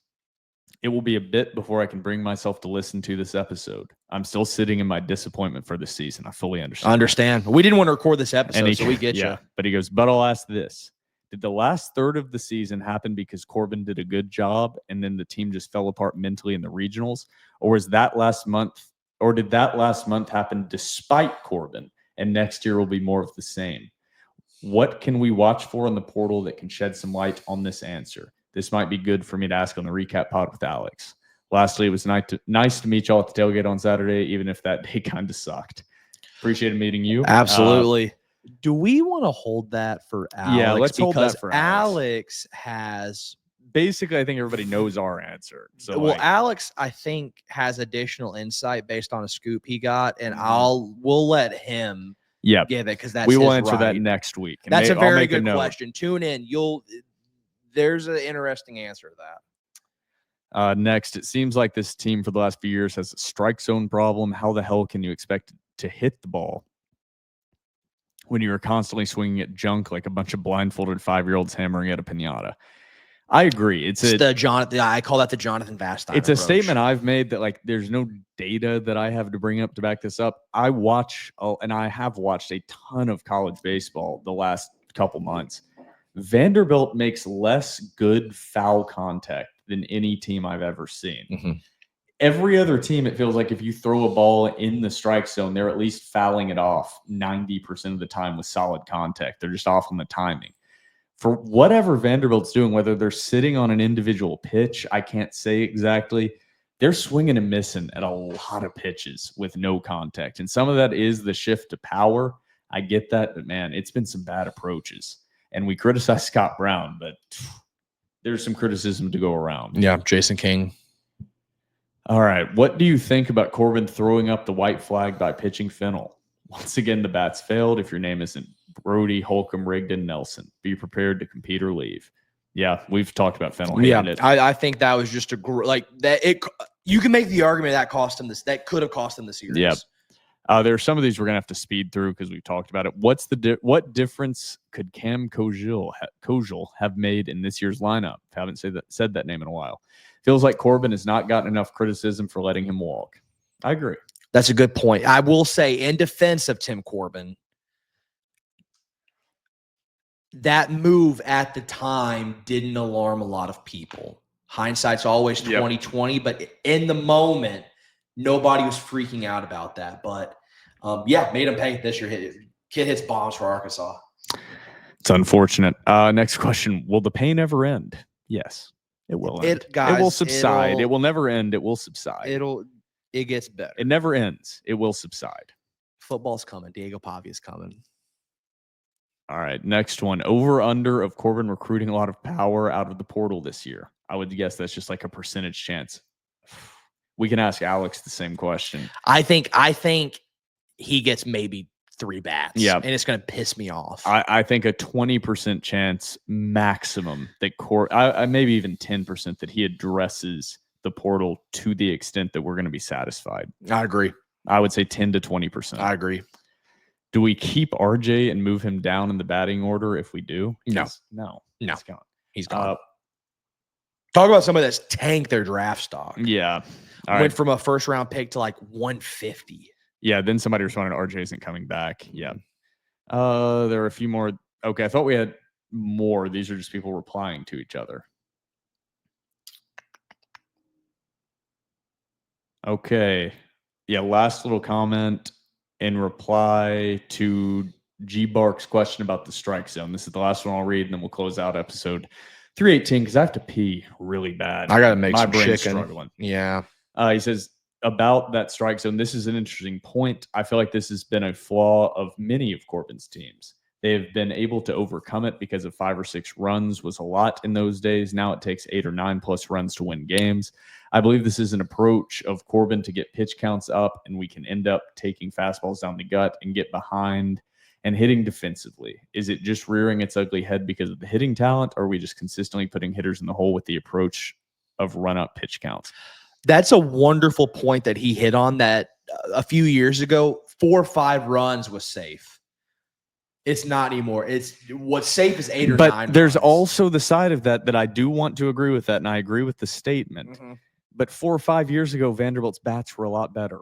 It will be a bit before I can bring myself to listen to this episode. I'm still sitting in my disappointment for the season. I fully understand. I understand. We didn't want to record this episode, And so we get yeah, you. but he goes, but I'll ask this. Did the last third of the season happen because Corbin did a good job and then the team just fell apart mentally in the regionals? Or was that last month, or did that last month happen despite Corbin and next year will be more of the same? What can we watch for in the portal that can shed some light on this answer? This might be good for me to ask on the recap pod with Alex. Lastly, it was nice to meet y'all at the tailgate on Saturday, even if that day kind of sucked. Appreciated meeting you. Absolutely. Do we want to hold that for Alex? Yeah, let's hold that for Alex has basically, I think everybody knows our answer. So, well, Alex, I think, has additional insight based on a scoop he got, and we'll let him give it because that's we will his answer right. that next week. And That's a I'll very make good note. question. Tune in. There's an interesting answer to that. Next, it seems like this team for the last few years has a strike zone problem. How the hell can you expect to hit the ball when you are constantly swinging at junk like a bunch of blindfolded 5-year-olds hammering at a pinata? I agree. I call that the Jonathan Vastine It's a approach. statement I've made that like there's no data that I have to bring up to back this up. I watch and I have watched a ton of college baseball the last couple months. Vanderbilt makes less good foul contact than any team I've ever seen. Mm-hmm. Every other team, it feels like if you throw a ball in the strike zone, they're at least fouling it off 90% of the time with solid contact. They're just off on the timing. For whatever Vanderbilt's doing, whether they're sitting on an individual pitch, I can't say exactly. They're swinging and missing at a lot of pitches with no contact. And some of that is the shift to power. I get that, but man, it's been some bad approaches. And we criticize Scott Brown, but there's some criticism to go around. Yeah, Jason King. All right. What do you think about Corbin throwing up the white flag by pitching Fennel? Once again, the bats failed. If your name isn't Brody, Holcomb, Rigdon, Nelson, be prepared to compete or leave. Yeah, we've talked about Fennel. Yeah, I think that was just you can make the argument that cost him this. That could have cost him the series. Yeah. There are some of these we're gonna have to speed through because we've talked about it. What difference could Cam Kojal have made in this year's lineup? Haven't said that name in a while. Feels like Corbin has not gotten enough criticism for letting him walk. I agree. That's a good point. I will say, in defense of Tim Corbin, that move at the time didn't alarm a lot of people. Hindsight's always 20/20, but in the moment, nobody was freaking out about that. But made him pay this year. Kid hits bombs for Arkansas. It's unfortunate. Next question: will the pain ever end? Yes, it will end. It will subside. It will never end. It will subside. It gets better. It never ends. It will subside. Football's coming. Diego Pavia's coming. All right, next one. Over under of Corbin recruiting a lot of power out of the portal this year. I would guess that's just like a percentage chance. We can ask Alex the same question. I think he gets maybe 3 bats. Yeah, and it's going to piss me off. I think a 20% chance maximum that maybe even 10% that he addresses the portal to the extent that we're going to be satisfied. I agree. I would say 10 to 20%. I agree. Do we keep RJ and move him down in the batting order if we do? No. No. He's gone. Talk about somebody that's tanked their draft stock. Yeah. All Went right. from a first round pick to like 150. Yeah. Then somebody responded, RJ isn't coming back. Yeah. There are a few more. Okay. I thought we had more. These are just people replying to each other. Okay. Yeah. Last little comment in reply to G Bark's question about the strike zone. This is the last one I'll read, and then we'll close out episode 318 because I have to pee really bad. I gotta make My some brain's chicken. struggling. Yeah. He says about that strike zone. This is an interesting point. I feel like this has been a flaw of many of Corbin's teams. They have been able to overcome it because of 5 or 6 runs was a lot in those days. Now it takes 8 or 9 plus runs to win games. I believe this is an approach of Corbin to get pitch counts up, and we can end up taking fastballs down the gut and get behind and hitting defensively. Is it just rearing its ugly head because of the hitting talent, or are we just consistently putting hitters in the hole with the approach of run-up pitch counts? That's a wonderful point that he hit on, that a few years ago, 4 or 5 runs was safe. It's not anymore. It's what's safe is 8 or 9. But there's runs. also the side of that I do want to agree with that, and I agree with the statement. Mm-hmm. But 4 or 5 years ago, Vanderbilt's bats were a lot better.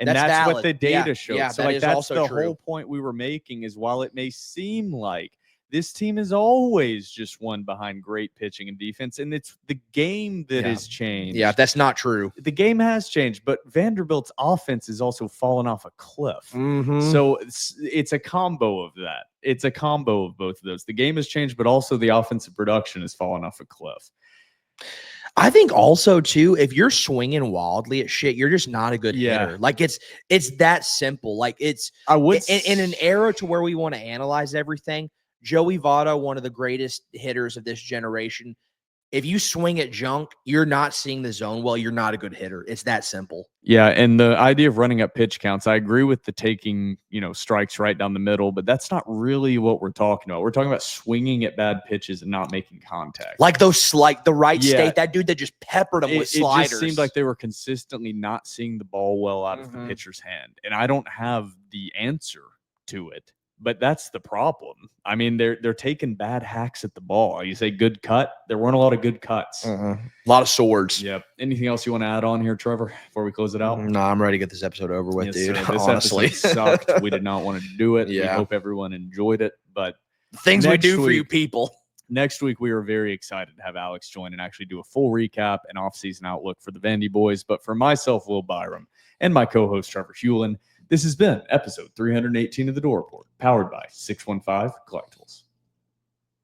And That's that's what valid. the data Yeah, shows. yeah, So that like is that's also the true. whole point we were making, is while it may seem like this team is always just one behind great pitching and defense, and it's the game that has changed. Yeah, that's not true. The game has changed, but Vanderbilt's offense has also fallen off a cliff. Mm-hmm. So it's a combo of that. It's a combo of both of those. The game has changed, but also the offensive production has fallen off a cliff. I think also too, if you're swinging wildly at shit, you're just not a good hitter. Like it's that simple. Like I would in an era to where we want to analyze everything. Joey Votto, one of the greatest hitters of this generation. If you swing at junk, you're not seeing the zone well. You're not a good hitter. It's that simple. Yeah, and the idea of running up pitch counts, I agree with the taking, strikes right down the middle, but that's not really what we're talking about. We're talking about swinging at bad pitches and not making contact. Like the right state, that dude that just peppered him with sliders. It just seemed like they were consistently not seeing the ball well out of the pitcher's hand, and I don't have the answer to it. But that's the problem. I mean, they're taking bad hacks at the ball. You say good cut. There weren't a lot of good cuts. A lot of swords. Yep. Anything else you want to add on here, Trevor, before we close it out? No, I'm ready to get this episode over with, Yes, dude. sir. This Honestly, episode sucked. We did not want to do it. Yeah. We hope everyone enjoyed it. But things we next do for week- you people. next week, we are very excited to have Alex join and actually do a full recap and offseason outlook for the VandyBoys. But for myself, Will Byrum, and my co-host, Trevor Hulan, this has been episode 318 of the Door Report, powered by 615 Collectibles.